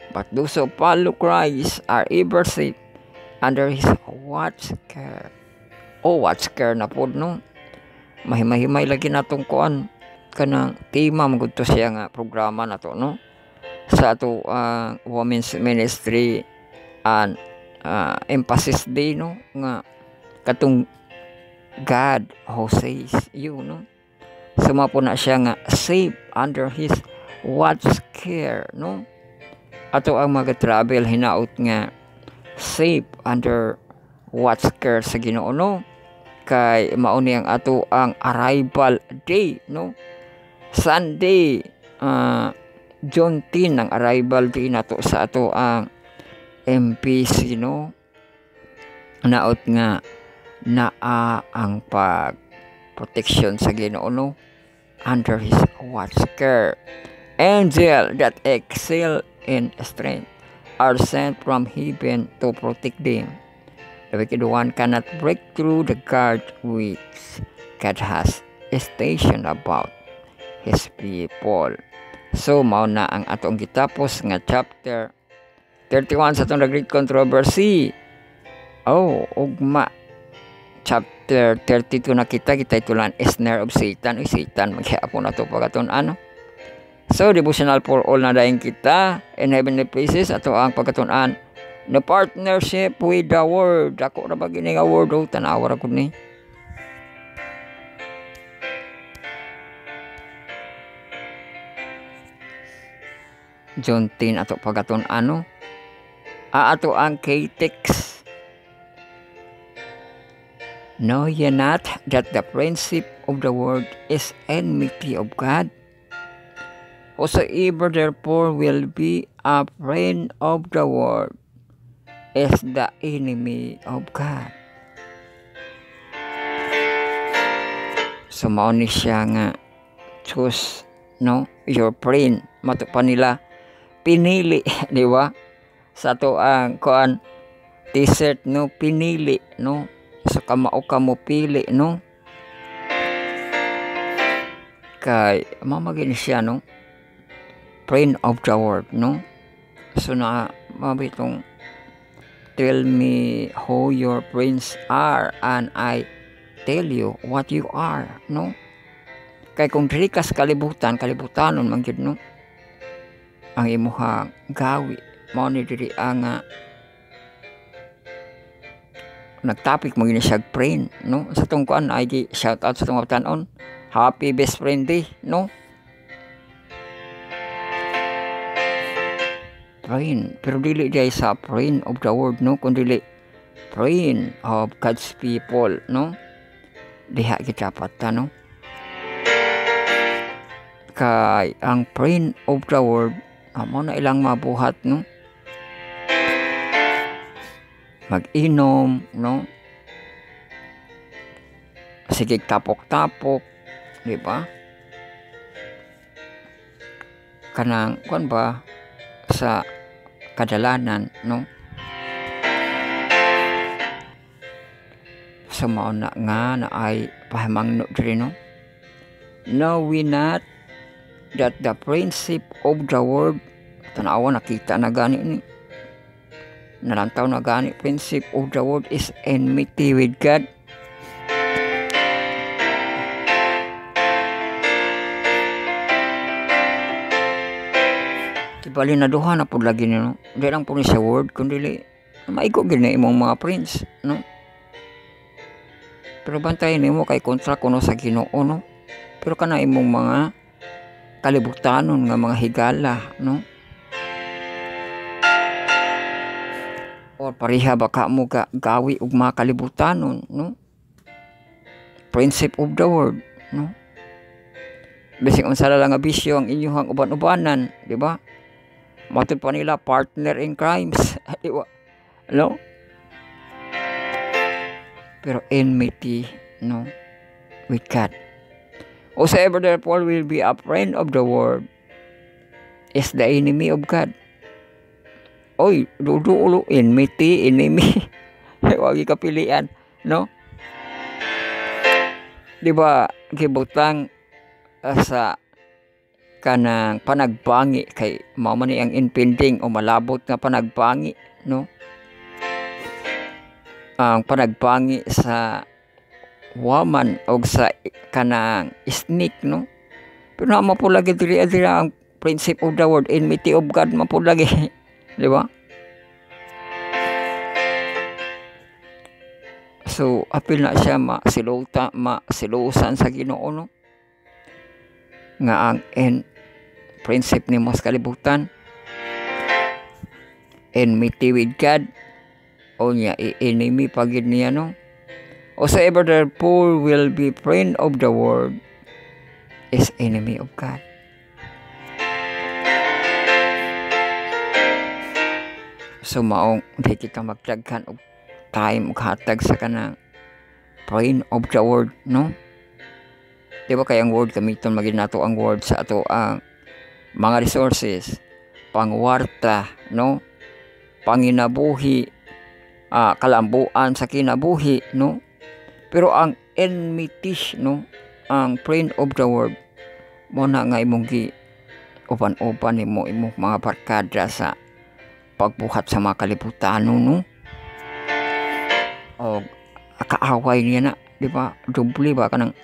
But those who follow Christ are ever safe under his watch care. Watch care na po, no? Mahimay lagi natong kuan kanang tema magud to siya nga programa na to, no? Sa ato women's ministry and emphasis day, no, nga katong God who says you, no, suma po na siya nga safe under his watch care, no, ato ang mag-travel hinaot nga safe under watch care sa Ginoo, no, kay mauni ang ato ang arrival day, no, Sunday, June 10 ang arrival day nato sa ato ang MPC, no, naot nga naa ang pag protection sa Ginoo, no, under his watch care. Angel that excel and strength are sent from heaven to protect them. The wicked one cannot break through the guard which God has stationed about His people. So, mao na ang atong gitapos nga chapter 31 sa itong great controversy. Ugma. Chapter 32 na kita itulan snare of Satan. Satan, maghihapon na ito pagkaton ano. So, devotional for all na dahin kita in heavenly places ato ang pagkatunan the partnership with the word. Ako na ba gini nga word tanawa ra gud ni. John 10 ato pagaton ano. Ato ang K-text. Know ye not that the friendship of the world is enmity of God? Whosoever therefore will be a friend of the world is the enemy of God. So mao ni siya nga choose your friend. Mato pa nila pinili, di ba? Sa to ang kuan t-shirt pinili so kamao ka mo pili kay mamagin siya friend of the world so na mabitong tell me who your friends are and I tell you what you are kay kung dili ka sa kalibutanon man gyud ang imuhang gawi mao ni diri ang nagtopic mo gini siya friend sa tong kuan ay shout out sa tong tanon happy best friend day friend pero dili jay sa friend of the world kundi friend of God's people diha kita pata kay ang friend of the world amo na ilang mabuhat mag-inom sige tapok-tapok di ba kanang kuan ba sa kadalanan sa mao na nga na ay pahamangno diri know we not that the friendship of the world tanawa nakita na gani ni nalantaw na gani friendship of the world is enmity with God. Bali na duha na pud lagi ni di lang po ni sa word kundi maigo gini imong mga friends pero bantayan nimo kay kontra kuno sa Ginoo pero kana imong mga kalibutanon nga mga higala or pareha baka mo gawi og mga kalibutanon friendship of the world bisig unsa lang nga bisyo ang inyong uban-ubanan di ba matod pa nila partner in crimes di ba pero enmity with God. Whosoever therefore will be a friend of the world is the enemy of God. Oy, dudulo enmity, enemy. Wagi kapilian, Di ba gibutang sa kanang panagbangi kay mao man ang impending o malabot nga panagbangi, Ang panagbangi sa woman o sa kanang snake pero na mapulagi diri ang principle of the word enmity of God mapulagi di ba so apil na siya masilusan sa Ginoo nga ang principle ni mas kalibutan enmity with God o niya enemy pagid niya whosoever therefore will be friend of the world is enemy of God. So maong di kita magtaghan og time og hatag sa kanang friend of the world di ba kay ang word gamiton magin nato ang word sa ato ang mga resources pangwarta, no? Panginabuhi, kalambuan sa kinabuhi, no? Pero ang enmity, no? Ang friend of the world, mo na nga imong gi upan-upan nimo imong mga barkada sa pagbuhat sa mga kalibutan, no? O kaaway niya na, di ba? Doble ba kanang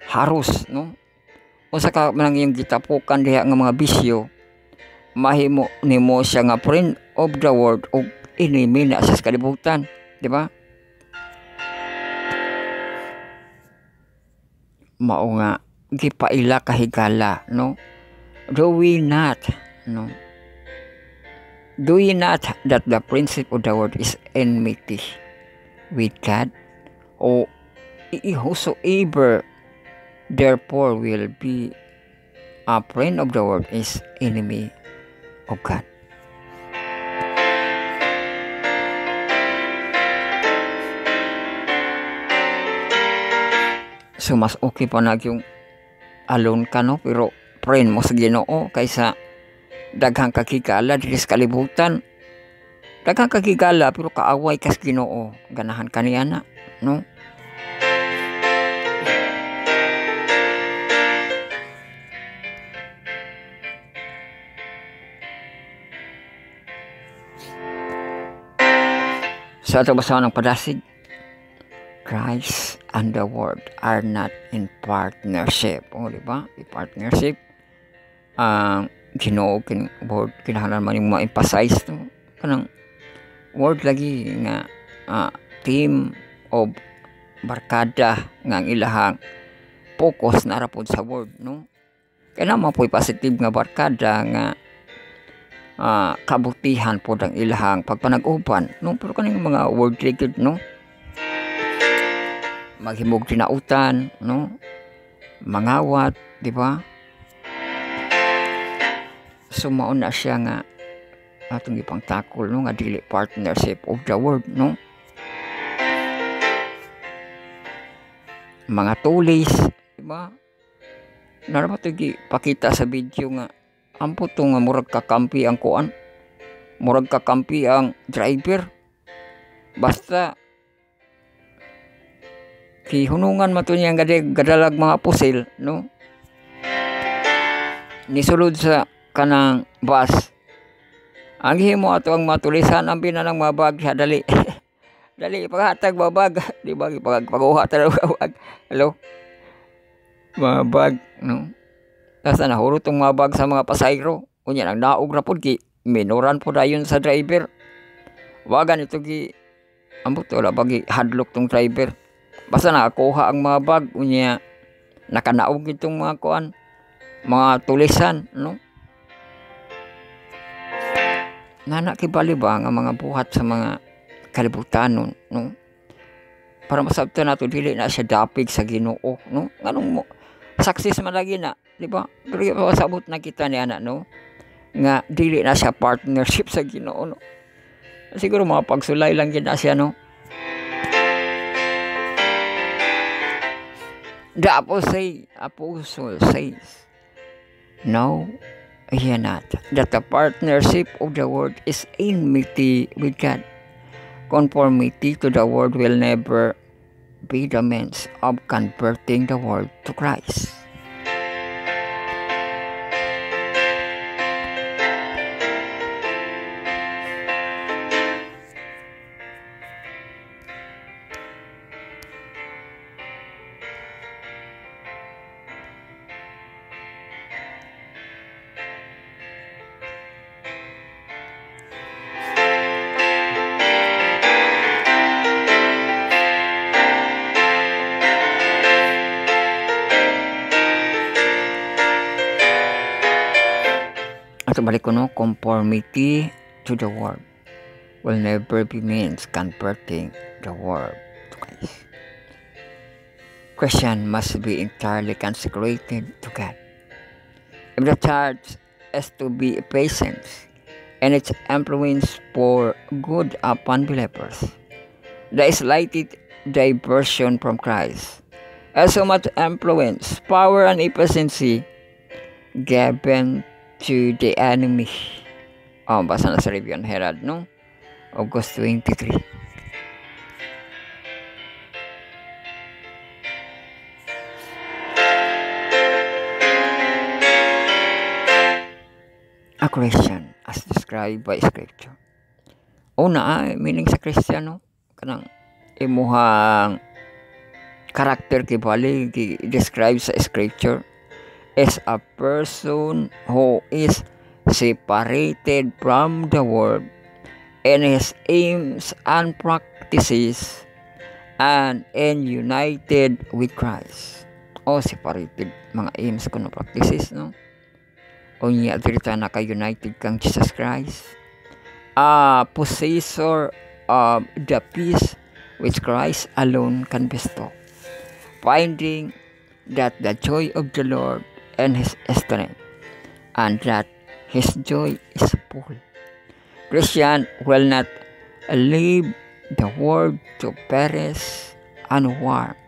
haros, no? Usa ka man yung gitapukan diha nga mga bisyo, mahimo nimo siya nga friend of the world o enemy na sa kalibutan, di ba? Mao nga gipaila kahigala, no? Do we not that the principle of the world is enmity with God? O whosoever therefore will be a friend of the world is enemy of God. So mas okay pa na yung alone ka, no? Pero friend mo sa Ginoo kaysa daghang kakigala diri sa kalibutan. Daghang kakigala pero kaaway ka sa Ginoo. Ganahan ka niya na, no? Sa ato basahan ng padasig, Christ and the world are not in partnership. O, di ba? In partnership. Ginoo, world, kinahanglan man yung ma-emphasize, no? Kanang word lagi nga team of barkada nga ang ilahang focus na rapod sa word, no? Kaya naman po'y positive nga barkada nga kabutihan po ang ilahang pagpanag-uban, no? Pero kaning mga word related, no? Maghimog tinautan, no? Mangawat, di ba? So mauna siya nga atong ipangtakol, no? Nga dili partnership of the world, no? Mga tulis, di ba? Narapat pakita sa video nga ampo to nga murag kakampi ang kuan, murag kakampi ang driver, basta kihunungan mato niya gadalag mga pusil, no? Nisulod sa kanang bus, ang himo ato ang matulisan ang binanang mga bag siya, dali dali paghatag babag, di ba? Pag-uha talaga bag, hello, mga bag, no? Basta nahurot tong mga bag sa mga pasayro, unya nang naog na pod ki minoran po dayon sa driver, wagan ito gi ambot wala bagi hadlock tong driver, basta nakakuha ang mga bag, unya nakanaog itong mga kuan, mga tulisan, no? Nana kibali ba nga mga buhat sa mga kalibutan, no? Para masabtan nato dili na siya dapig sa Ginoo, no? Nganong mo success man lagi na, di ba? Pero pasabot na kita ni ana, no? Nga dili na siya partnership sa Ginoo, no? Siguro mga pagsulay lang gid na siya, no? The apostle says, no, he not, that the partnership of the world is enmity with God. Conformity to the world will never be the means of converting the world to Christ. At balik ko, no, conformity to the world will never be means converting the world to Christ. Christian must be entirely consecrated to God. If the church is to be patient and its influence for good upon believers, the slighted diversion from Christ has so much influence, power, and efficiency given to the enemy basa na sa Review and Herald no August 23. A Christian as described by Scripture. Una meaning sa Kristiyano kanang imuhang karakter kibali describe sa Scripture as a person who is separated from the world and his aims and practices and united with Christ. Separated mga aims kuno practices no. Unya dirita naka-united kang Jesus Christ. Possessor of the peace which Christ alone can bestow. Finding that the joy of the Lord and his strength, and that his joy is full. Christian will not leave the world to perish and war,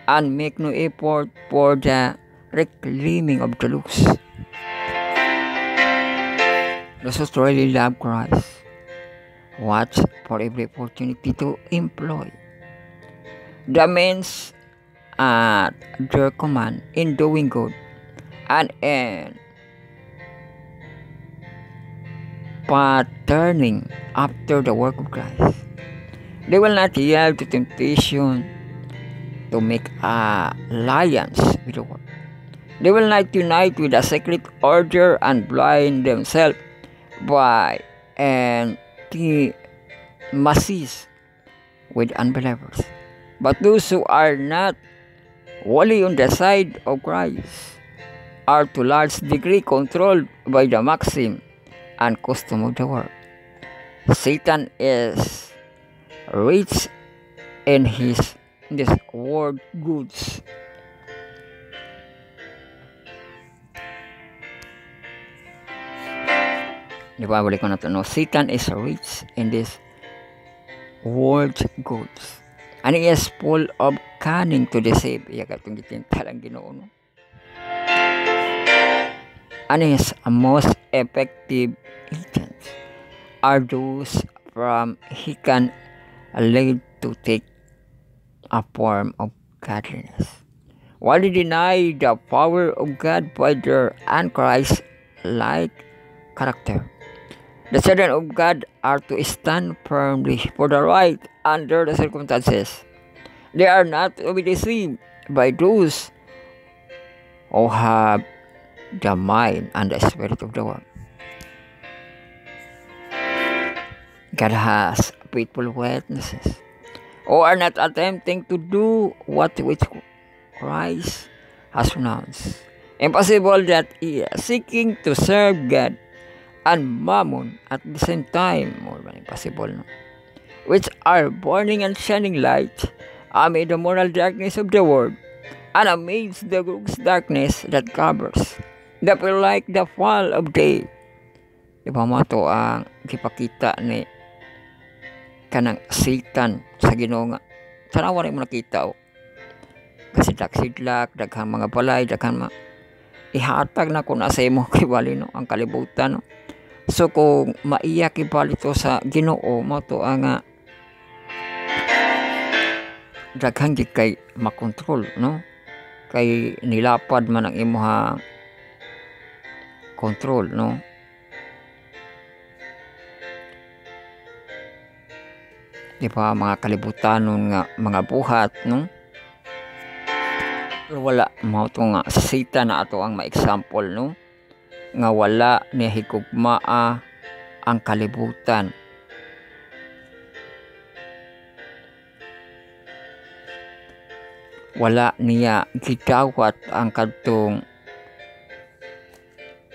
and make no effort for the reclaiming of the lost. Those who truly love Christ watch for every opportunity to employ the means at their command in doing good and patterning after the work of Christ. They will not yield to temptation to make alliance with the world. They will not unite with a secret order and blind themselves by masses with unbelievers. But those who are not wholly on the side of Christ are to large degree controlled by the maxim and custom of the world. Satan is rich in this world goods. Balik ko na to, no? Satan is rich in this world goods, and he is full of cunning to deceive. Katong gitintalang Ginoo, no? And his most effective agents are those from he can lead to take a form of godliness, while they deny the power of God by their unchrist-like character. The children of God are to stand firmly for the right under the circumstances. They are not to be deceived by those who have the mind and the spirit of the world. God has faithful witnesses who are not attempting to do what which Christ has pronounced. Impossible that he is seeking to serve God and mammon at the same time, more than impossible, no? Which are burning and shining light amid the moral darkness of the world, and amidst the gross darkness that covers that will like the fall of day. Diba mo ito ang kipakita ni kanang Satan sa Ginoo nga. Sana wala mo nakita kasi sidlak, daghang mga balay, daghang ihatag na kung nasa imo kibali no ang kalibutan no. So kung maiyak ibali to sa Ginoo mo to ang daghang gid kay makontrol no, kay nilapad man ang imong control no. Di ba mga kalibutanon nga mga buhat no, pero wala mo to nga sa Satan na ato ang ma-example no, nga wala niya higugmaa ang kalibutan. Wala niya gidawat ang kadtong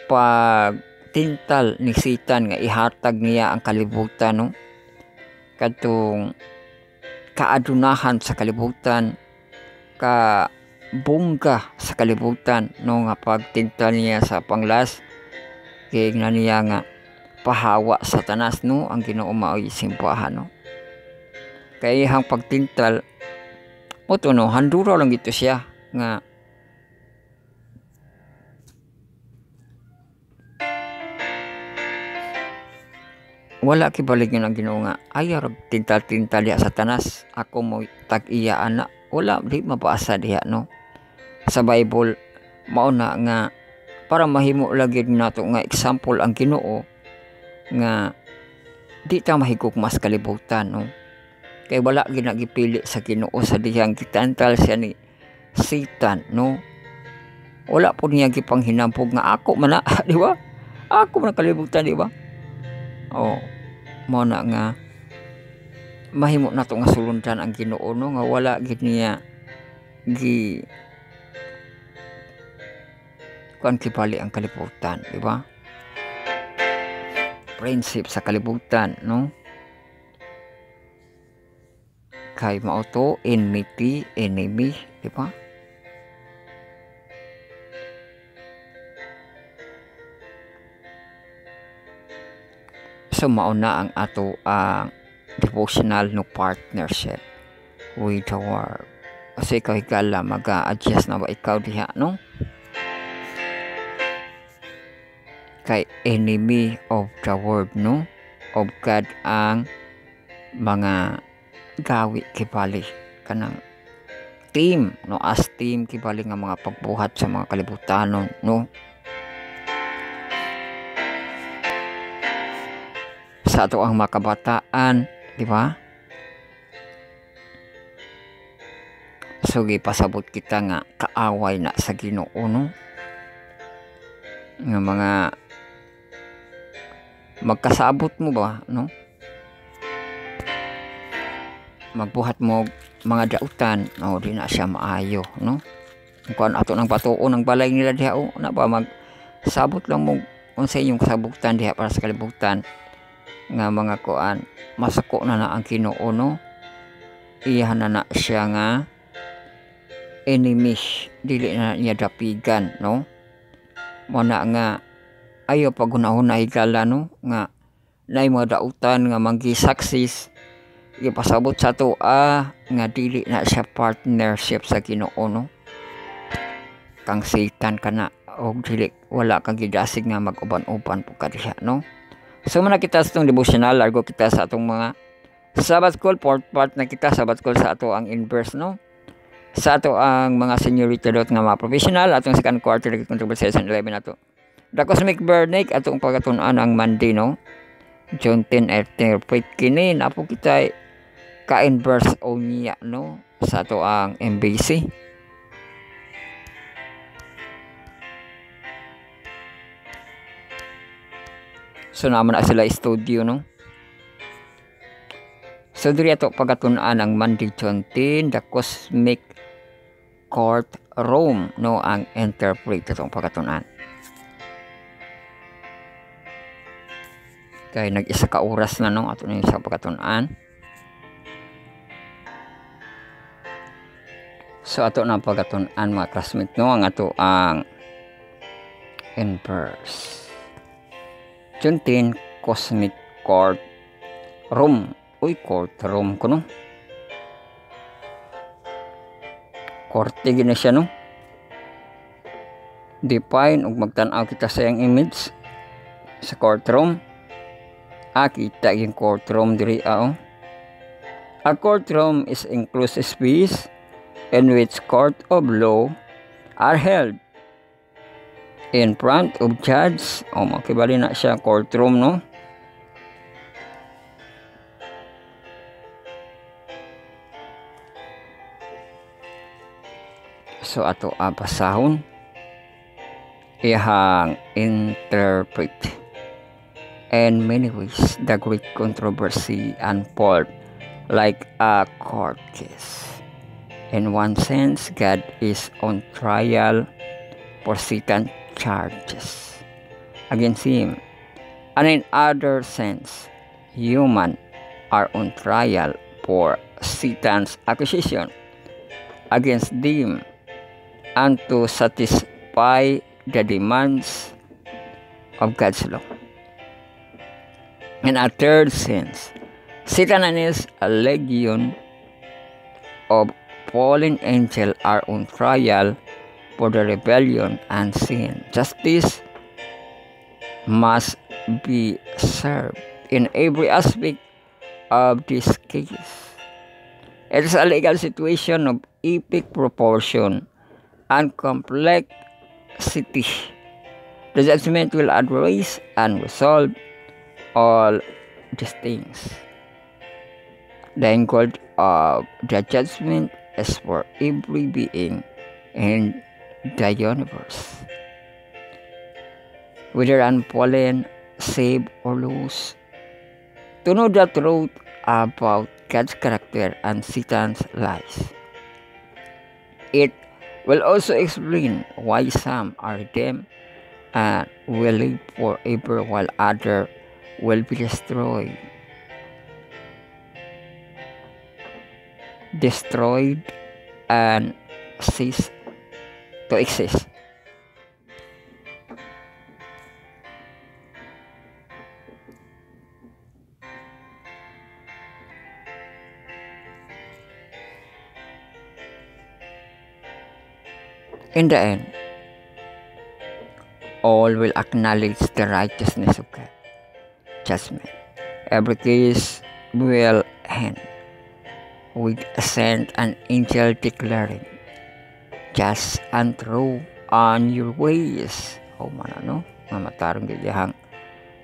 pagtintal ni Satan nga ihatag niya ang kalibutan no, kadtong kaadunahan sa kalibutan, ka bungga sa kalibutan no, nga pagtintal niya sa panglas kay na niya nga pahawa sa tanas no ang Ginoo maoy simbahan no. Kay hang pagtintal mo to no, handuro lang ito siya nga wala kibalik yun ang Ginoo nga ayaw tintal-tintal diha sa tanas ako mo tag-iya ana, wala di mabasa diha no sa Bible. Mao na nga para mahimo lagi nato nga example ang Ginoo nga di ta mahigugmas kalibutan no, kay wala ginagipili sa Ginoo sa dihang gitantal siya ni Satan no, wala po niya gipanghinampog nga ako man na di ba, ako man kalibutan di ba. Oh, mao na nga mahimo nato nga sulundan ang Ginoo no, nga wala gid niya gi kuan kibali ang kalibutan di ba, prinsip sa kalibutan no, kay mao to enmity, enemy di ba. So mao na ang ato ang devotional no partnership with the word. Kasi ikaw higala mag-a-adjust na ba ikaw diha no, kay enemy of the word no, of God ang mga gawi kibali kanang team no, as team kibali nga mga pagbuhat sa mga kalibutanon no. Sa ato ang makabataan di ba, so gipasabot kita nga kaaway na sa Ginoo no, nga mga magkasabot mo ba no, magbuhat mo mga dautan no, di na siya maayo no, kung ato ng patuon ng balay nila diha o na ba magsabot lang mo unsay inyong kasabutan diha para sa kalibutan nga mga kuan masuko na ang Ginoo no, iyahan na siya nga enemy, dili na niya dapigan no, mo na nga ayo pagunahon na higala no, nga nay mga dautan nga manggisaksis ipasabot sa to nga dili na siya partnership sa Ginoo no, kang Satan kana og dili wala kang gidasig nga mag-uban-uban po kadiha no. So muna kita sa itong devotional, largo kita sa atong mga Sabbath School, fourth part na kita, Sabbath School sa ato ang inverse no, sa ato ang mga seniority dot nga mga professional, atong second quarter contribute sa 11 ato. The Cosmic Bernic atong pagatunan ang Monday no, June 10 interpret kini napo kita ka-inverse o niya no, sa ato ang MBC. So naman na sila studio no. So diri ato pagatunan ang Monday June 10, the Cosmic Court Room no, ang interpret itong pagatunan. Kay nag-isa ka oras na no ato na sa pagatunan. So ato na pagatunan mga classmates no, ang ato ang inverse. June 10, Cosmic Court Room. Uy, court room ko no. Korte gina siya no. Define ug magtan-aw kita sa iyang image sa courtroom. Kita yung courtroom diri oh. A courtroom is inclusive space in which court of law are held in front of judge. Makibali na siya courtroom no. So ato basahon ihang interpret. In many ways, the great controversy unfold like a court case. In one sense, God is on trial for Satan charges against him, and in other sense, human are on trial for Satan's accusation against them, and to satisfy the demands of God's law. In a third sense, Satan and his legion of fallen angels are on trial for the rebellion and sin. Justice must be served in every aspect of this case. It is a legal situation of epic proportion and complexity. The judgment will address and resolve all these things. The end goal of the judgment is for every being in the universe, whether unfallen, saved, or lost, to know the truth about God's character and Satan's lies. It will also explain why some are redeemed and will live forever while others will be destroyed and cease to exist. In the end, all will acknowledge the righteousness of God. Judgment. Every case will end with a saint and angel declaring, just and true on your ways. O manano, mamatarong gayahang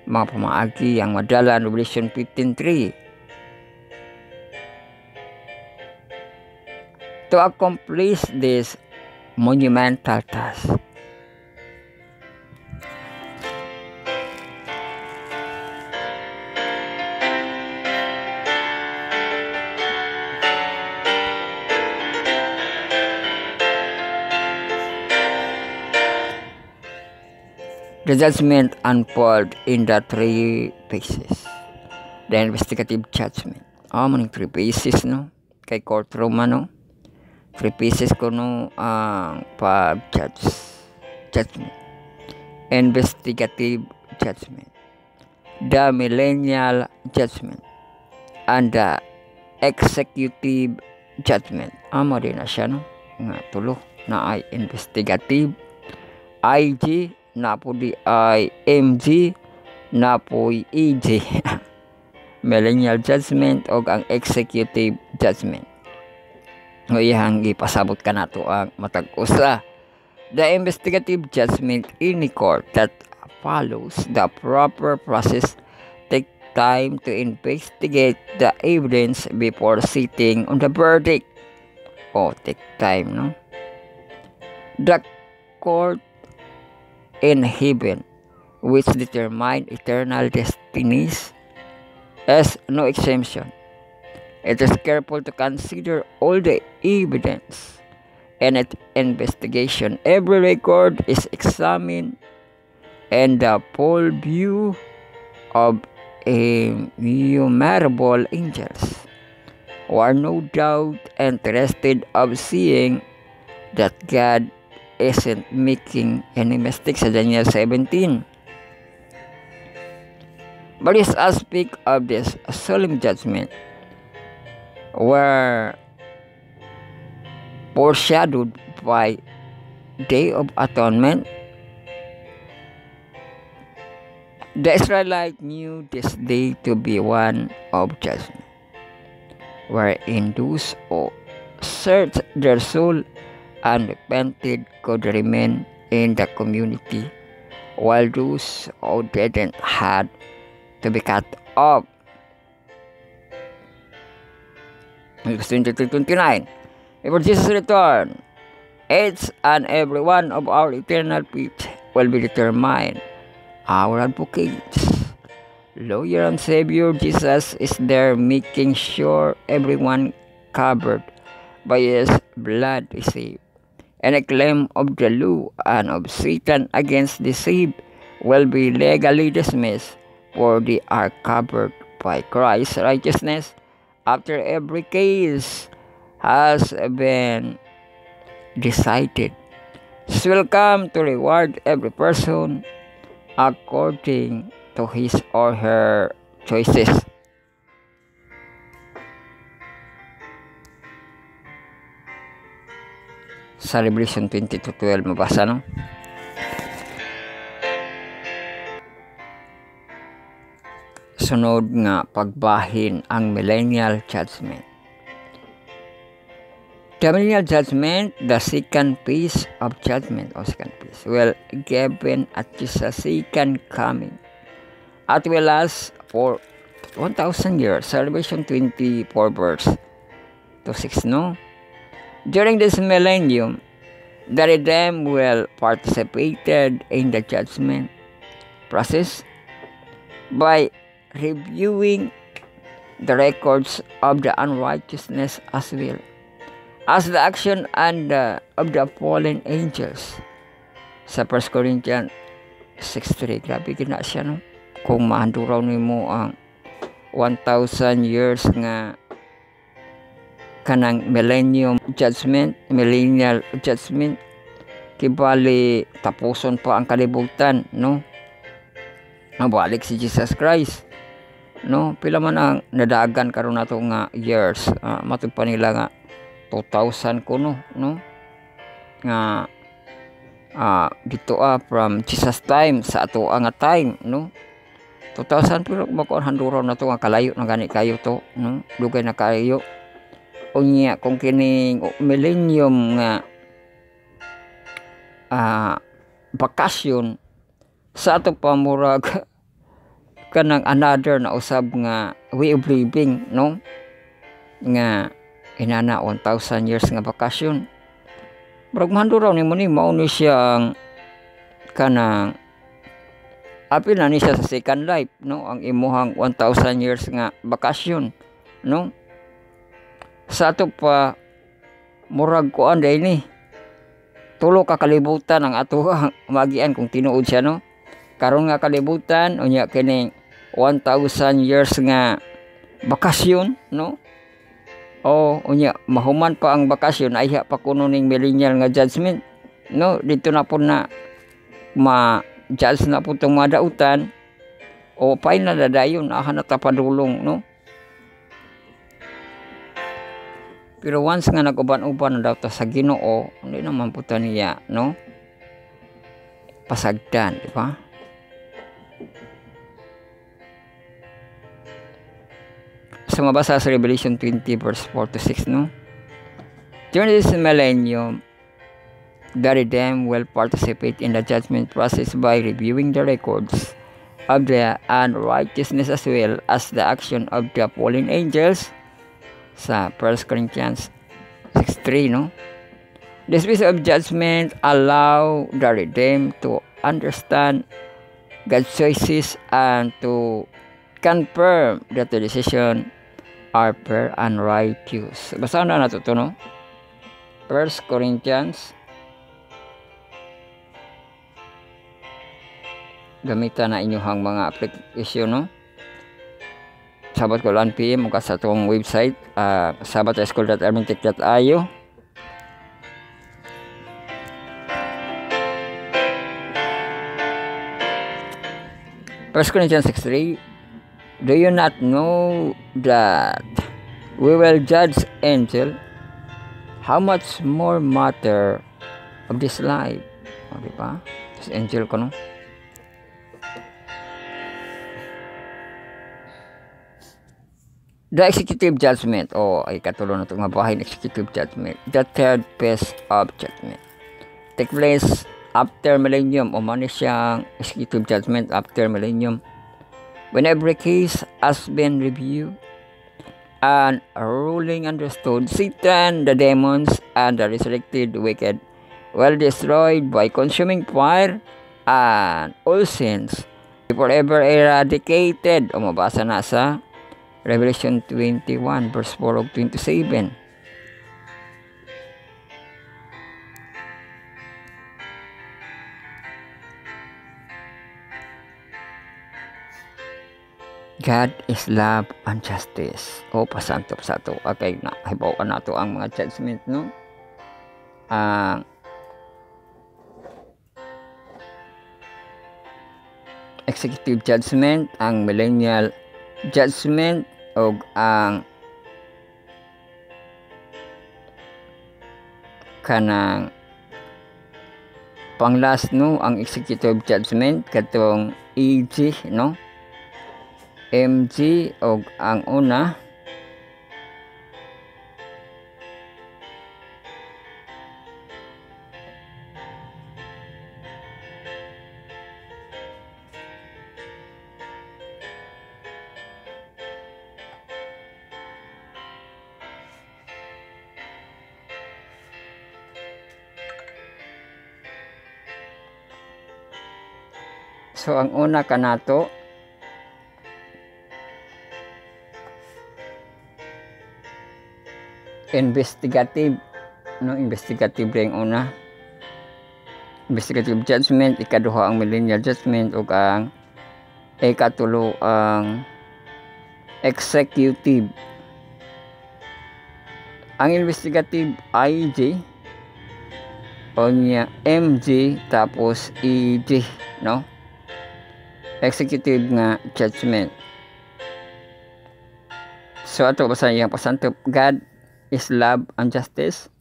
mga pamaagi ang madala Revelation 15:3. To accomplish this monumental task, the judgment unfold in the three phases. The investigative judgment. Maning 3 phases, no? Kay courtroom, ano? 3 phases ko, no, ang judgment. Investigative judgment. The millennial judgment. And the executive judgment. Amo din na siya, no? Nga tulo na ay investigative, IG, napo di ay MG, napo EG. Millennial judgment o ang executive judgment. Ngayang ipasabot ka na to ang matag-usa. The investigative judgment in the court that follows the proper process take time to investigate the evidence before sitting on the verdict. Take time, no? The court in heaven, which determine eternal destinies, has no exemption. It is careful to consider all the evidence and its investigation. Every record is examined and the full view of innumerable angels who are no doubt interested of seeing that God isn't making any mistakes sa Daniel 17. Various aspects of this solemn judgment were foreshadowed by Day of Atonement. The Israelites knew this day to be one of judgment, wherein those who searched their soul and repented could remain in the community, while those who didn't had to be cut off. Verse 23-29. Before Jesus' return, each and every one of our eternal fate will be determined. Our advocates, lawyer and Savior Jesus is there, making sure everyone covered by His blood is saved. And a claim of the law and of Satan against the saved will be legally dismissed, for they are covered by Christ's righteousness after every case has been decided. He will come to reward every person according to his or her choices. Sa Revelation 22:12 mabasa, no? sunod nga pagbahin ang millennial judgment. The millennial judgment, the second piece of judgment or second piece, will given at Jesus' second coming, as well as for 1,000 years. Revelation 24 verse 2-6, no? During this millennium, the redeemed will participated in the judgment process by reviewing the records of the unrighteousness as well as the action and of the fallen angels. Sa 1 Corinthians 6:3, grabe gina siya, no? Kung mahanduraw nimo ang 1,000 years nga kanang millennial judgment, kibali tapuson pa ang kalibutan, no? Mabalik si Jesus Christ, no? Pila man ang nadagan karon nato nga years, matug pa nila nga 2,000 kuno, no? Nga dito from Jesus time sa ato nga time, no? 2,000 pero makuan handuraw na to nga kalayo na gani kayo to, no? Dugay na kayo. Unya kung kining millennium nga bakasyon sa ato pamurag kanang another na usab nga way of living, no? Nga inana 1,000 years nga bakasyon. Murag mahanduraw nimo ni mao ni siya ang kanang apil na ni siya sa second life, no? Ang imuhang 1,000 years nga bakasyon, no? Sa ato pa murag kuan day ni tulo ka kalibutan ang ato magian kung tinuod siya, no? Karon nga kalibutan unya kining 1,000 years nga bakasyon, no? O unya mahuman pa ang bakasyon ay pa kuno ning millennial nga judgment, no? Dito na po na ma-judge na po itong mga dautan o pay na dadayon aha na tapadulong, no? Pero once nga nag-uban-uban na daw ta sa Ginoo, hindi naman po niya, no? Pasagdan, di ba? So mabasa sa Revelation 20 verse 4-6, no? During this millennium, the redeemed will participate in the judgment process by reviewing the records of the unrighteousness as well as the action of the fallen angels. Sa 1 Corinthians 6:3, no? This piece of judgment allow the redeemed to understand God's choices and to confirm that the decision are fair and righteous. Basahan na nato ito, no? 1 Corinthians. Gamitan na inyong mga application, no? Sabat ko lang PM mukha sa itong website, sabat.school.armintech.io. First Corinthians 6:3. Do you not know that we will judge angel? How much more matter of this life? O, diba? This angel ko, no? The executive judgment, ay katulo na itong mabahin executive judgment. The third piece of judgment take place after millennium, o man siyang executive judgment after millennium. When every case has been reviewed and a ruling understood, Satan, the demons, and the resurrected wicked will destroyed by consuming fire, and all sins forever eradicated. O mabasa na sa Revelation 21 verse 4 of 27. God is love and justice. O pasanto sa ato. Okay na, hibaw na ito ang mga judgment, no? Executive judgment, ang millennial judgment, o ang kanang pang last, no, ang executive judgment katong EG, no? MG og ang una so ang una kanato investigative, no, investigative ring una, investigative judgment, ikaduha ang millennial judgment ug ang ikatulo ang executive. Ang investigative IG o niya MG tapos EG, no, executive nga judgment. So ato basahin yang pasantop. God is love and justice.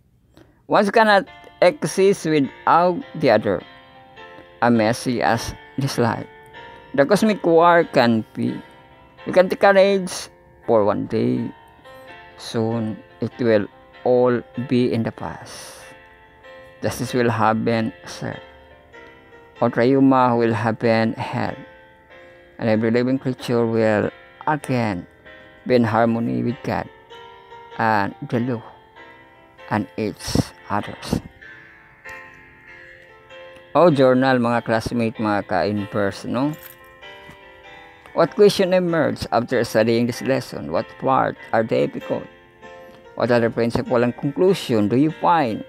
One cannot exist without the other. A messy as this life. The cosmic war can be. You can take courage for one day. Soon it will all be in the past. Justice will happen, sir. Or triuma will happen hell. And every living creature will again be in harmony with God and the law and each others. O journal, mga classmate, mga ka-inverse, no? What question emerged after studying this lesson? What part are difficult? What other principle and conclusion do you find?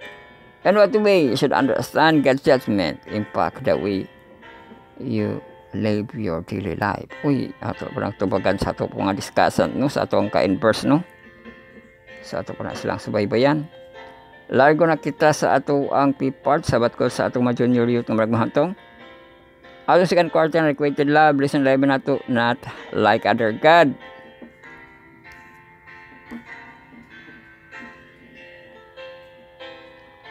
And what way you should understand God's judgment impact the way you live your daily life? Uy, ato parang tubagan sa ato po nga discussion, no? Sa ato ang ka-inverse, no? Sa ato po na silang subaybayan. Largo na kita sa ato ang P-part, sabat ko sa ato mga junior youth ng maragmahantong. Ato second quarter na requited love, lesson 11 na to, not like other God.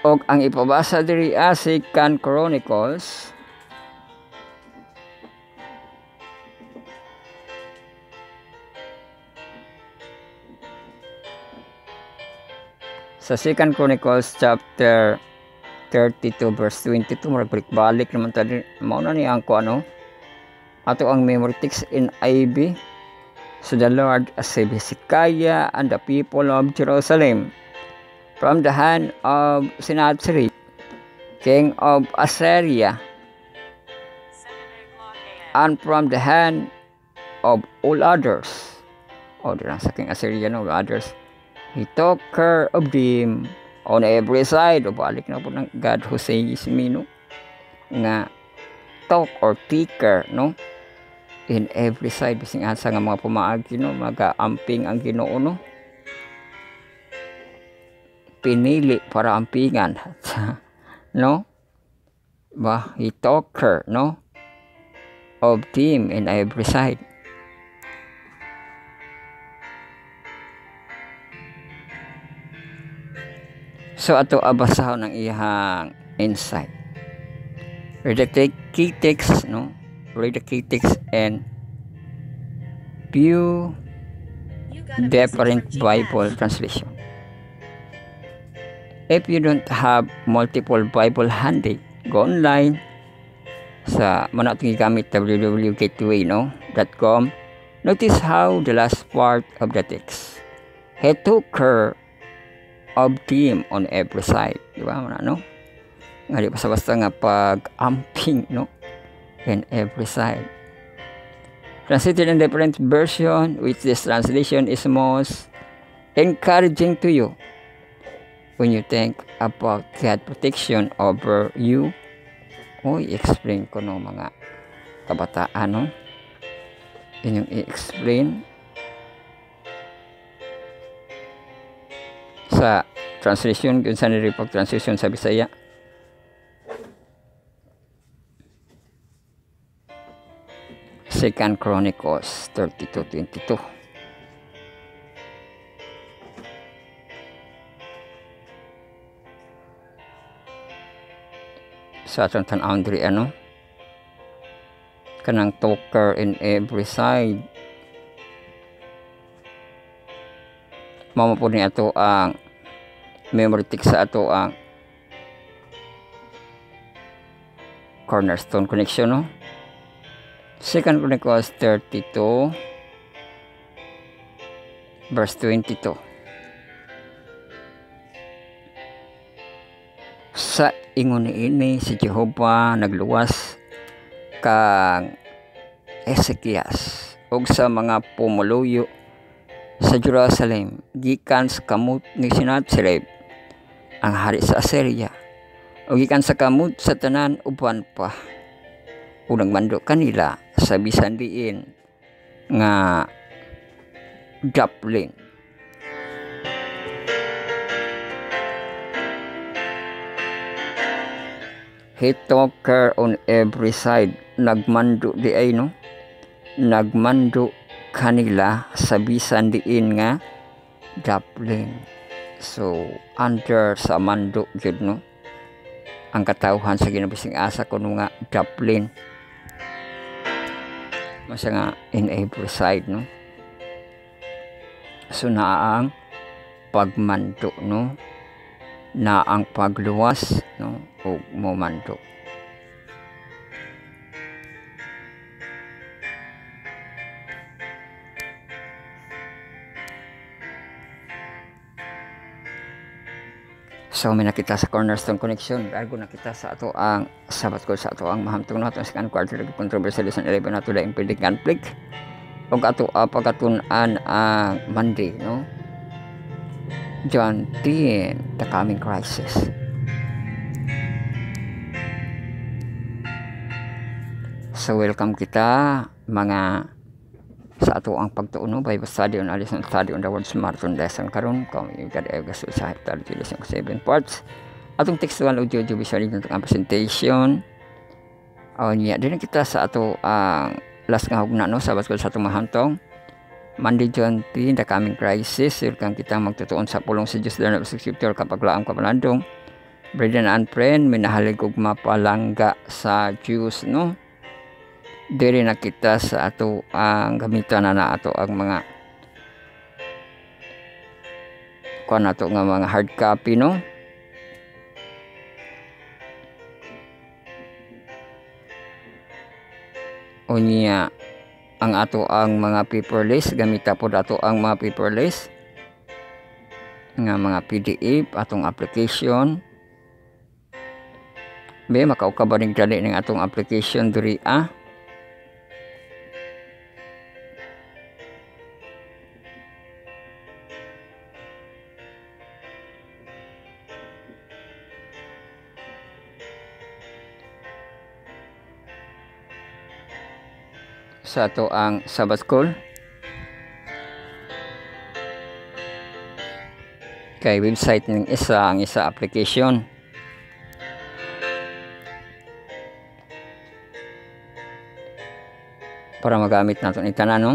Og ang ipabasa diri Second Chronicles sa Second Chronicles chapter 32 verse 22, balik naman tayo, mauna ni ang ano, ato ang memory text in IB. So the Lord saved Hezekiah and the people of Jerusalem from the hand of Sennacherib, king of Assyria, and from the hand of all others. O, dirang sa king Assyria, no, others. He took care of them on every side. O, balik na po ng God who says me, no? Nga, talk or take care, no? In every side. Bising asa nga mga pumaagi, no? Mag-amping ang Ginoo, no? Pinili para ampingan. No? Ba, he took care, no? Of them in every side. So ato abasahon ng iyang insight. Read the key text, no? Read the key text and view different Bible translation. If you don't have multiple Bible handy, go online sa manatong gamit www.gateway.com. Notice how the last part of the text. He took care of them on every side, di ba, no? Nga di basta-basta nga pag-amping, no? In every side. Translated in different version, which this translation is most encouraging to you when you think about God's protection over you. O, i-explain ko no mga kabataan, no? Inyong i-explain sa translation kung saan niripag translation sa Bisaya. Second Chronicles 32:22. Sa atong tan-awon diri ano kanang talker in every side mao po ni ato ang memory tick sa ato ang cornerstone connection, no? Second Chronicles 32 verse 22. Sa ingon ini si Jehovah nagluwas kang Ezekias ug sa mga pumuluyo sa Jerusalem gikan sa kamot ni Sennacherib ang hari sa Assyria ug gikan sa kamot sa tanan uban pa ug nagmando kanila sa bisan diin nga Joplin. He took care on every side. Nagmando di ay, no? Nagmando kanila sa bisan diin nga Joplin. So, under sa mando yun, no? Ang katawhan sa ginabising asa kuno nga Joplin. Masa nga in every side, no? So, naang pagmando, no? Na ang pagluwas, no, o momando. So may nakita sa Cornerstone Connection, bago nakita sa ato ang sabat ko sa ato ang mahamtong nato sa second quarter ng controversy lesson 11 nato la impending conflict ug ato pagkatun-an ang Monday, no? John 10, the coming crisis. So welcome kita mga sa ato ang pagtuon, Bible study on Alice and study on the words marathon lesson karon kung ikad ay gasto sa heptology lesson 7 parts. Atong textual audio visual ng ang presentation. Niya din kita sa ato ang last nga hugna, no, sa baskol sa atong mahantong Monday John 10, the coming crisis. Welcome kita magtutuon sa pulong si Diyos Lord of Scripture kapag laang kapalandong. Brethren and friend, minahalig ug mapalangga sa Diyos, no? Diri na kita sa ato ang gamitan na ato ang mga kuan nato nga mga hard copy, no? Unya ang ato ang mga paperless, gamita po ato ang mga paperless nga mga PDF atong application. Be makaukabanig dali ning atong application diri sa ato ang Sabbath School. Kay website ng ang isa application. Para magamit natin itanan, no?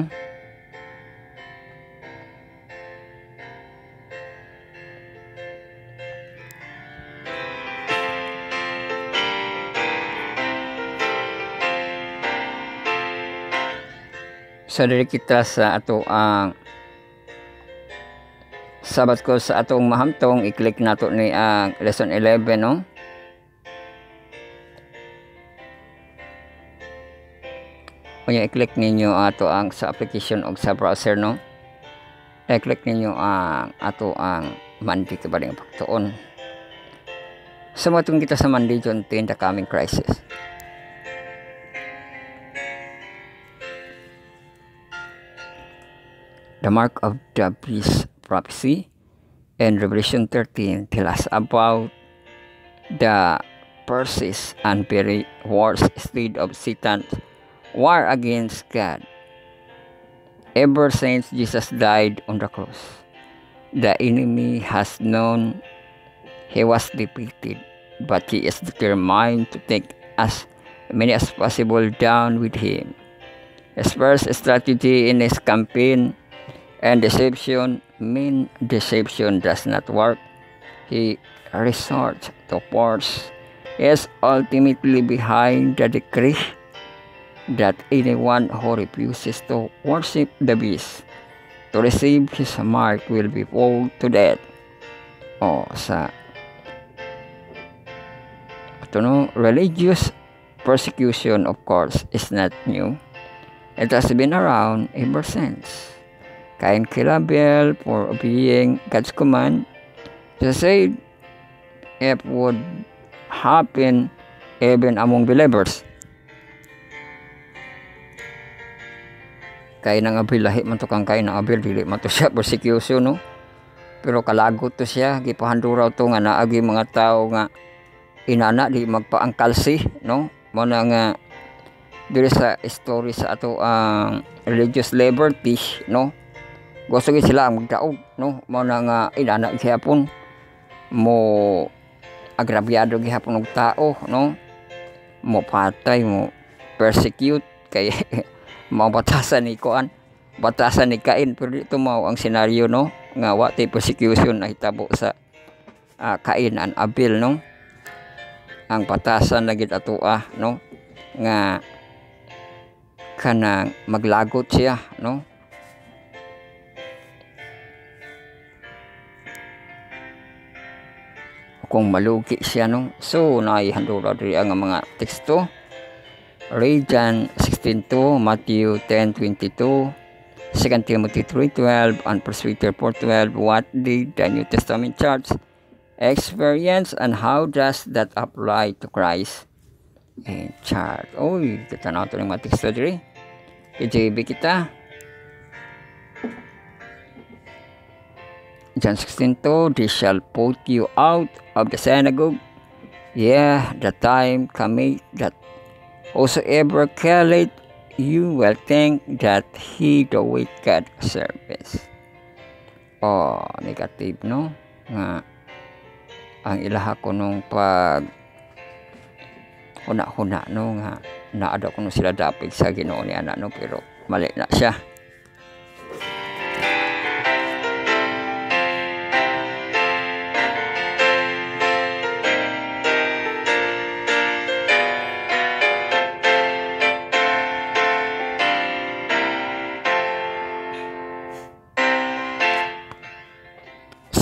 So diri kita sa ato ang Sabbath ko sa atong mahamtong, i-click nato ni ang lesson 11, no? Kanya i-click ninyo ato ang sa application o sa browser, no? I-click ninyo ang ato ang Monday kabaling pagtuon. So matong kita sa Monday John 10, the coming crisis. The mark of the beast prophecy and Revelation 13 tell us about the persist and very worst state of Satan's war against God. Ever since Jesus died on the cross, the enemy has known he was defeated, but he is determined to take as many as possible down with him. His first strategy in his campaign and deception, mean deception does not work. He resorts to force. He is ultimately behind the decree that anyone who refuses to worship the beast to receive his mark will be put to death. Religious persecution, of course, is not new. It has been around ever since. Cain killed Abel for obeying God's command. To say it would happen even among believers. Cain ng Abel, lahi man to kang Cain ng Abel, dili man to siya persecution, no? Pero kalagot to siya, gipahanduraw to nga naagi mga tao nga inana di magpaangkalsi, no? Muna nga diri sa story sa ato ang religious liberty, no? Gusto gid sila ang magdaog, no? Muna nga inana gihapon mo agrabyado gihapon og tao, no? Mo patay, mo persecute kay batasan ni Cain, pero dito mao ang senaryo, no? Nga wa tay persecution na hitabo sa Cain and Abel, no? Ang patasan na gid atoa, no? Nga kanang maglagot siya, no? Kung malugi siya, no? So naihandura diri ang mga teksto. Read John 16:2, Matthew 10:22, 2 Timothy 3:12, and 1 Peter 4:12. What did the New Testament Church experience and how does that apply to Christ and church? Oy, kita na ito ng mga teksto diri. KJV kita. John 16:2, they shall put you out of the synagogue. Yeah, the time cometh that whosoever killeth you will think that he doeth God service. Negative, no? Nga ang ilaha ko nung pag huna-huna, no? Nga naada ko nung sila dapig sa Ginoo ni ana, no? Pero mali na siya.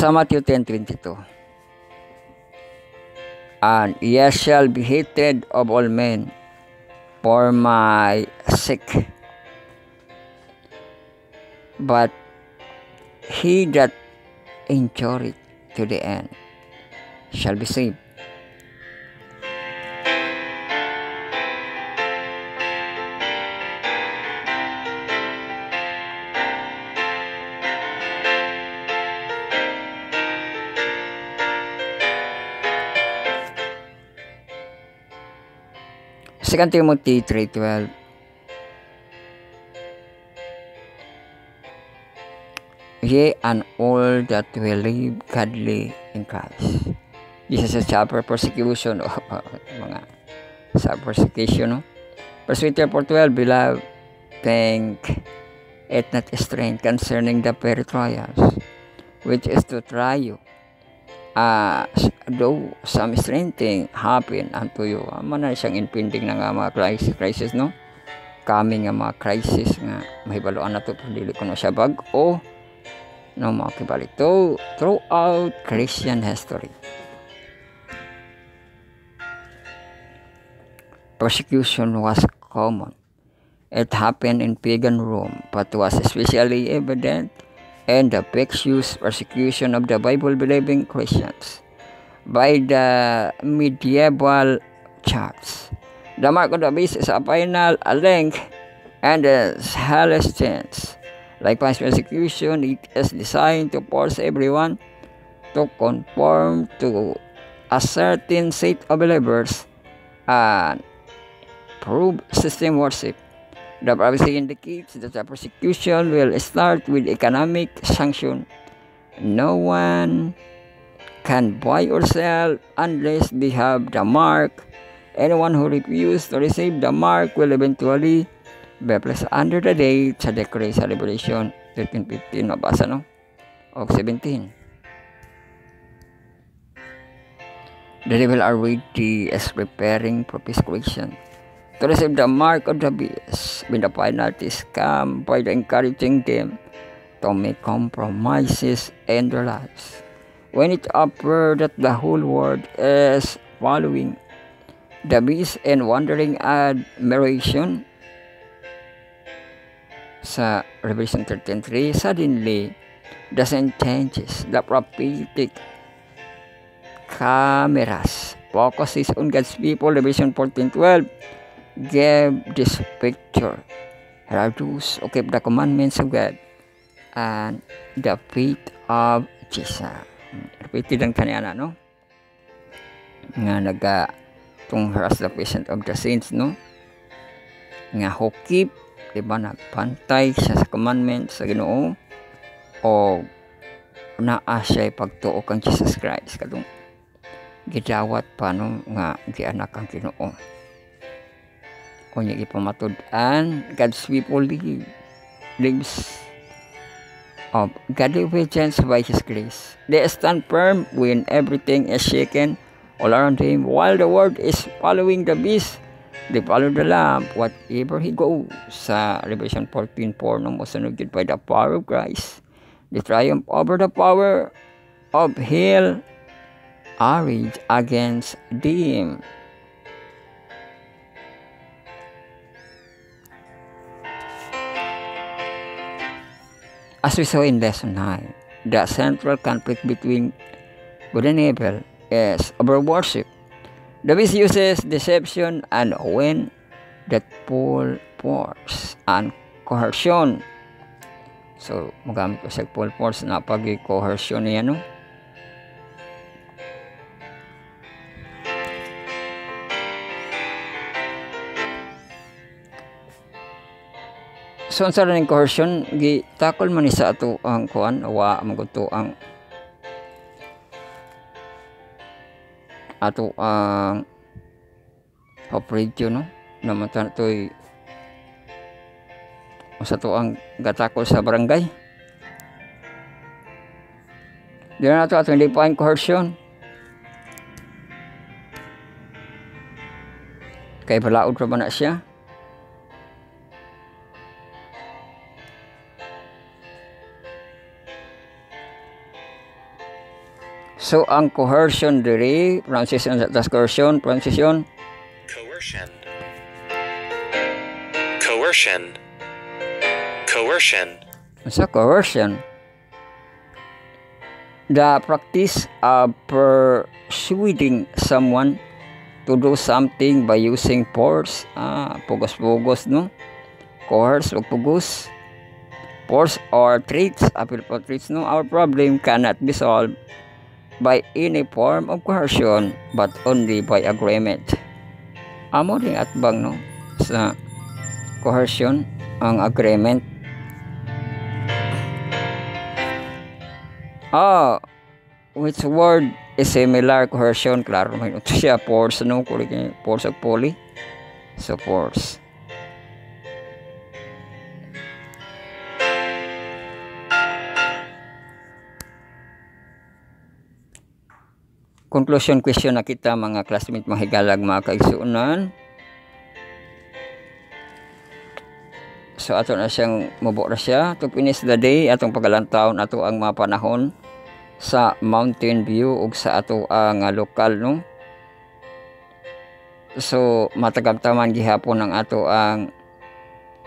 Sa Matthew 10:22, and ye shall be hated of all men for my sake, but he that endureth to the end shall be saved. Second Timothy 3:12. Ye and all that will live godly in Christ. This is a chapter persecution o mga sa persecution, no? 1 Peter 4:12, beloved, think it not strange concerning the very trials, which is to try you, though some strange thing happen unto you. Mana siyang impending na nga mga crisis, no? Coming nga mga crisis nga mahibaloan na to, pero dili ko na siya bag-o, no, mga kibalik to throughout Christian history. Persecution was common. It happened in pagan Rome, but was especially evident in the vicious persecution of the Bible-believing Christians by the medieval church. The mark of the beast is a final link, and the Celestians. Likewise, persecution, it is designed to force everyone to conform to a certain set of believers and prove system worship. The prophecy indicates that the persecution will start with economic sanction. No one can buy or sell unless they have the mark. Anyone who refuses to receive the mark will eventually be placed under the date sa decree sa Revelation 13:15, mabasa, no? O 17. The devil already is preparing for persecution to receive the mark of the beast when the penalties come by the encouraging them to make compromises in their lives. When it appears that the whole world is following the beast in wondering admiration, sa Revelation 13:3, suddenly the scene changes. The prophetic cameras focuses on God's people. Revelation 14:12 gave this picture. Here are those who keep the commandments of God and the faith of Jesus. Repeated lang kanina, no? Nga tong harass the patient of the saints, no? Nga who keep, diba, nagpantay siya sa commandments sa Ginoo o naa siya pagtuo kang Jesus Christ kadung gidawat pa, no, nga gianak ang Ginoo o niya ipamatud-an. God's people lives of godly obedience by His grace. They stand firm when everything is shaken all around them, while the world is following the beast. They follow the Lamb whatever he goes. Sa Revelation 14:4, no, masunugid by the power of Christ. They triumph over the power of hell, arrayed against them. As we saw in lesson 9, the central conflict between good and evil is over worship. The beast uses deception and when that full force and coercion. So, magamit ko sa full force na pag-coercion niya, no? So, ang sarang coercion, gitakol man ni sa ato ang kuan, wa maguto ang ato ang operasyon, no, naman to'y sa to ang gatakol sa barangay. Di na ito atong lipain coercion kay balaod pa ba na siya. So, ang coercion diri, pronunciation sa coercion, pronunciation. Coercion. Coercion. Coercion. Sa coercion, the practice of persuading someone to do something by using force. Pugos-pugos, no? Coerce o pugos. Force or threats, appeal for threats, no? Our problem cannot be solved by any form of coercion but only by agreement. Amo ring atbang, no, sa coercion ang agreement. Which word is similar coercion? Klaro man ito siya, force, no, force of poly. So force. Conclusion question na kita mga classmate, mga higalag, mga kaigsuunan. So ato na siyang mubo na siya to finish the day atong pagalantaw ato ang mga panahon sa Mountain View ug sa ato ang lokal, no. So matagamtaman gihapon ang ato ang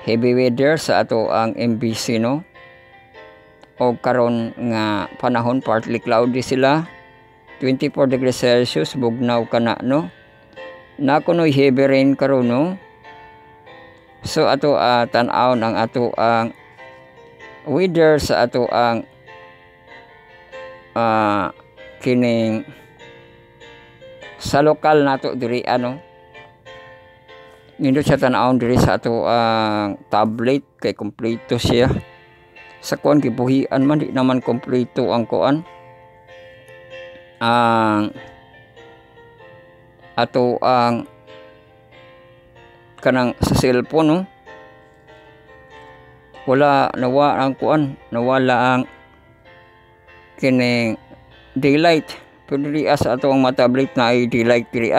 heavy weather sa ato ang MBC, no. O karon nga panahon partly cloudy sila. 24 degrees Celsius, bugnaw ka na, no? Nakunoy heavy rain karon, no? So, ato tan-aw ang ato ang weather sa ato ang kining sa lokal nato diri, ano? Nindot sa tan-aw diri sa ato ang tablet kay kompleto siya. Sa kuan gibuhian man di naman kompleto ang kuan. Ato ang kanang sa cellphone, no, wala nawa ang kuan, nawala ang kining daylight. Pero diri sa ato ang mga tablet na ay daylight diri.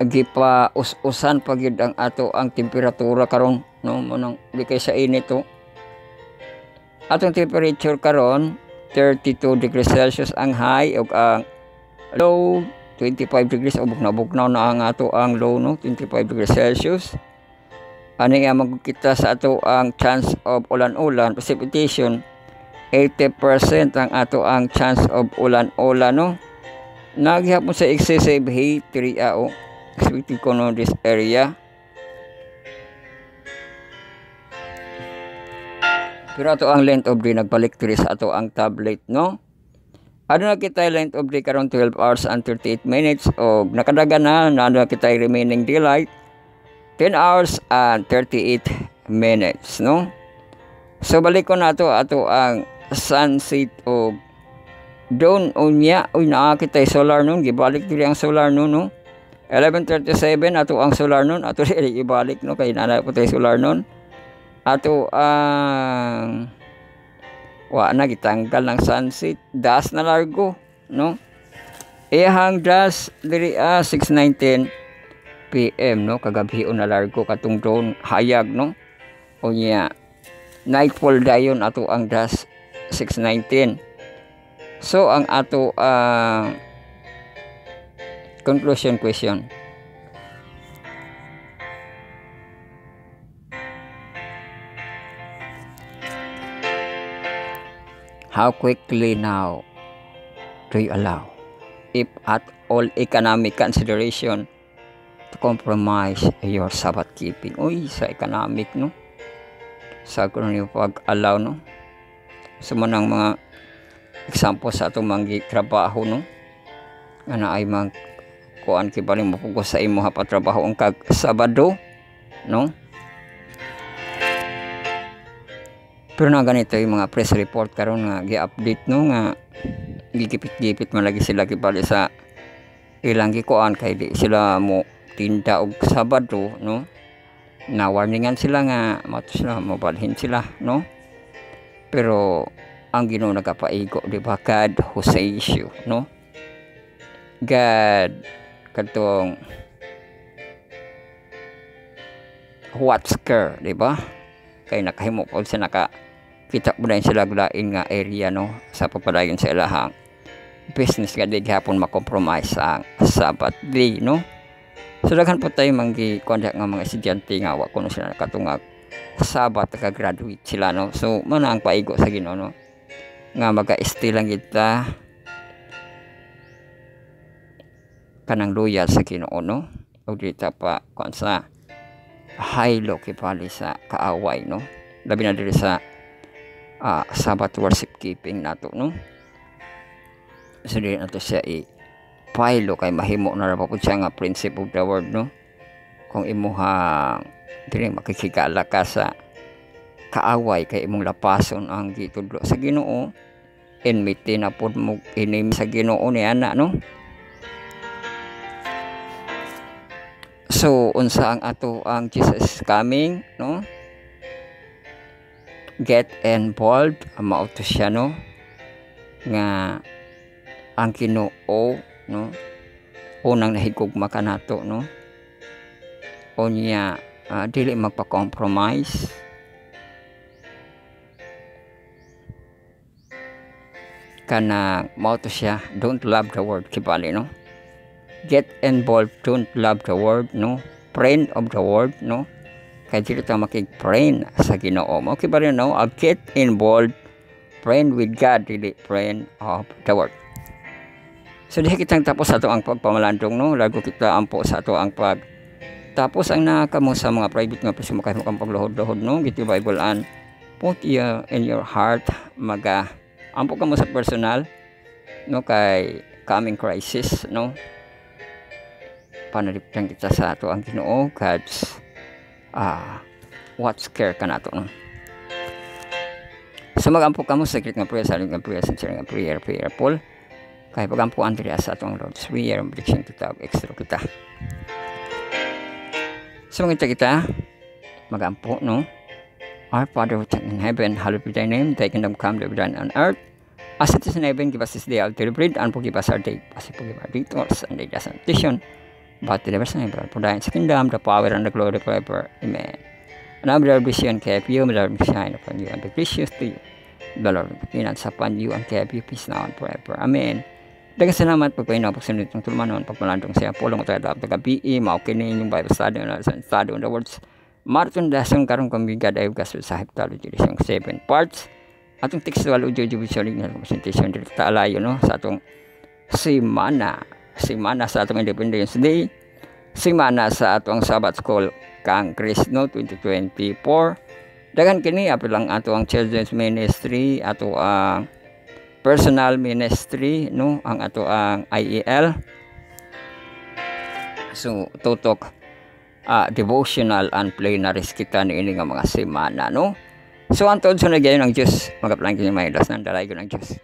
gipa us-usan pagyud ang ato ang temperatura karon, no, manang di kay sa init to. Atong temperature karon 32 degrees Celsius ang high ug ang low 25 degrees o bugnaw na ang ato ang low, no, 25 degrees Celsius. Ani nga magkita sa ato ang chance of ulan-ulan, precipitation 80% ang ato ang chance of ulan-ulan, no. Naghihapon sa excessive heat area o expected ko no this area. Pero ato ang length of day nagbalik diri sa ato ang tablet, no. Ano na kita length of day karon 12 hours and 38 minutes o nakadaga na kita remaining daylight 10 hours and 38 minutes, no. So balik ko na ato ang sunset o dawn unya uy nakakita solar noon gibalik diri ang solar noon, no. 11:37 ato ang solar noon ato diri ibalik, no, kay naa po tay solar noon ato ang wa na gitanggal ng sunset das na largo, no. Ihang das diri 6:19 PM, no, kagabion na largo katong dawn hayag, no. Unya nightfall dayon ato ang das 6:19. So ang ato conclusion question. How quickly now do you allow, if at all, economic consideration to compromise your Sabbath keeping? Uy, sa economic, no, sa kung yung pag-allow, no. So manang mga example sa atong mga trabaho, no, nga na ay mag kuan kibaling mapugos sa imo pa trabaho ang kag Sabado, no. Pero na ganito yung mga press report karon nga gi-update, no, nga gigipit-gipit man lagi sila kibali sa ilang gikuan kay di sila mo tinda og Sabado, no. Na warningan sila nga mato sila mabalhin sila, no. Pero ang Ginoo nagapaigo, di ba, God who saves you, no. God katong what's care, di ba, kay nakahimo po sa kita mo na sila lain nga area, no, sa papadayon sa ilahang business nga di hapon makompromise ang Sabbath day, no. So daghan po tayo manggi kondak nga mga estudyante nga wa kuno sila nakatungag Sabbath ka graduate sila, no. So man ang paigo sa Ginoo, no, nga maga-stay lang kita kanang loyal sa Ginoo, no, o dita pa kung sa haylo kipali sa kaaway, no, labi na diri sa Sabbath worship keeping nato, no. So dili nato siya pailo kay mahimo na ra po siya nga principle of the word, no. Kung imuha dili makikigala ka sa kaaway kay imong lapason ang gitudlo sa Ginoo, enmity na pud mo inim sa Ginoo ni ana, no. So unsa ang ato ang Jesus coming, no, get involved mao to siya, no, nga ang Ginoo, no, unang nahigugma kanato, no, unya dili magpa-compromise kana mao to siya don't love the world kibali, no. Get involved, don't love the world, no, friend of the world, no, kay dili ta makig-friend sa Ginoo mo kibali, no. Get involved, friend with God, dili friend of the world. So diha kitang tapos ato ang pagpamalandong, no, lago kita ampo sa ato ang pag tapos ang nakamo sa mga private nga pwede mo kang pagluhod-luhod, no, giti Bible and put in your heart maga ampo ka mo sa personal, no, kay coming crisis, no, panaliptan kita sa ato ang Ginoo, God's what's care ka nato, no. So magampo ka mo sa secret nga prayer, silent nga prayer, sincere nga prayer, prayerful kay pagampo Andrea sa atong Lord's Prayer, prediction kita extra kita. So kita magampo, no. Our Father who art in heaven, hallowed be thy name, thy kingdom come, thy will be done on earth as it is in heaven. Give us this day our daily bread, and forgive us our debt as we forgive our debtors, and lead us not into temptation, but the person for thine kingdom, the power and the glory forever. Amen. And I'm the vision kept you, the Lord shine upon you, and be gracious to you. The Lord pinans upon you and kept you peace now and forever. Amen. Daghang salamat po kayo na pagsunod ng tulmanon, pagpalandong siya, pulong ko tayo dapat gabi, maukinin yung Bible study on the words. Martin dasong karong kambigad ay kaso sa heptology yung 7 parts. Atong textual audio visual na presentation dito taalayo no sa atong simana sa atong Independence Day, simana sa atong Sabbath School Congress no 2024. Dagan kini apilang ato ang children's ministry, ato ang personal ministry no, ang ato ang IEL. So tutok devotional and plenaries kita ni ini nga mga semana no. So antod sa nagyayon ng Diyos, magaplang kini may das ng dalay ko ng Diyos.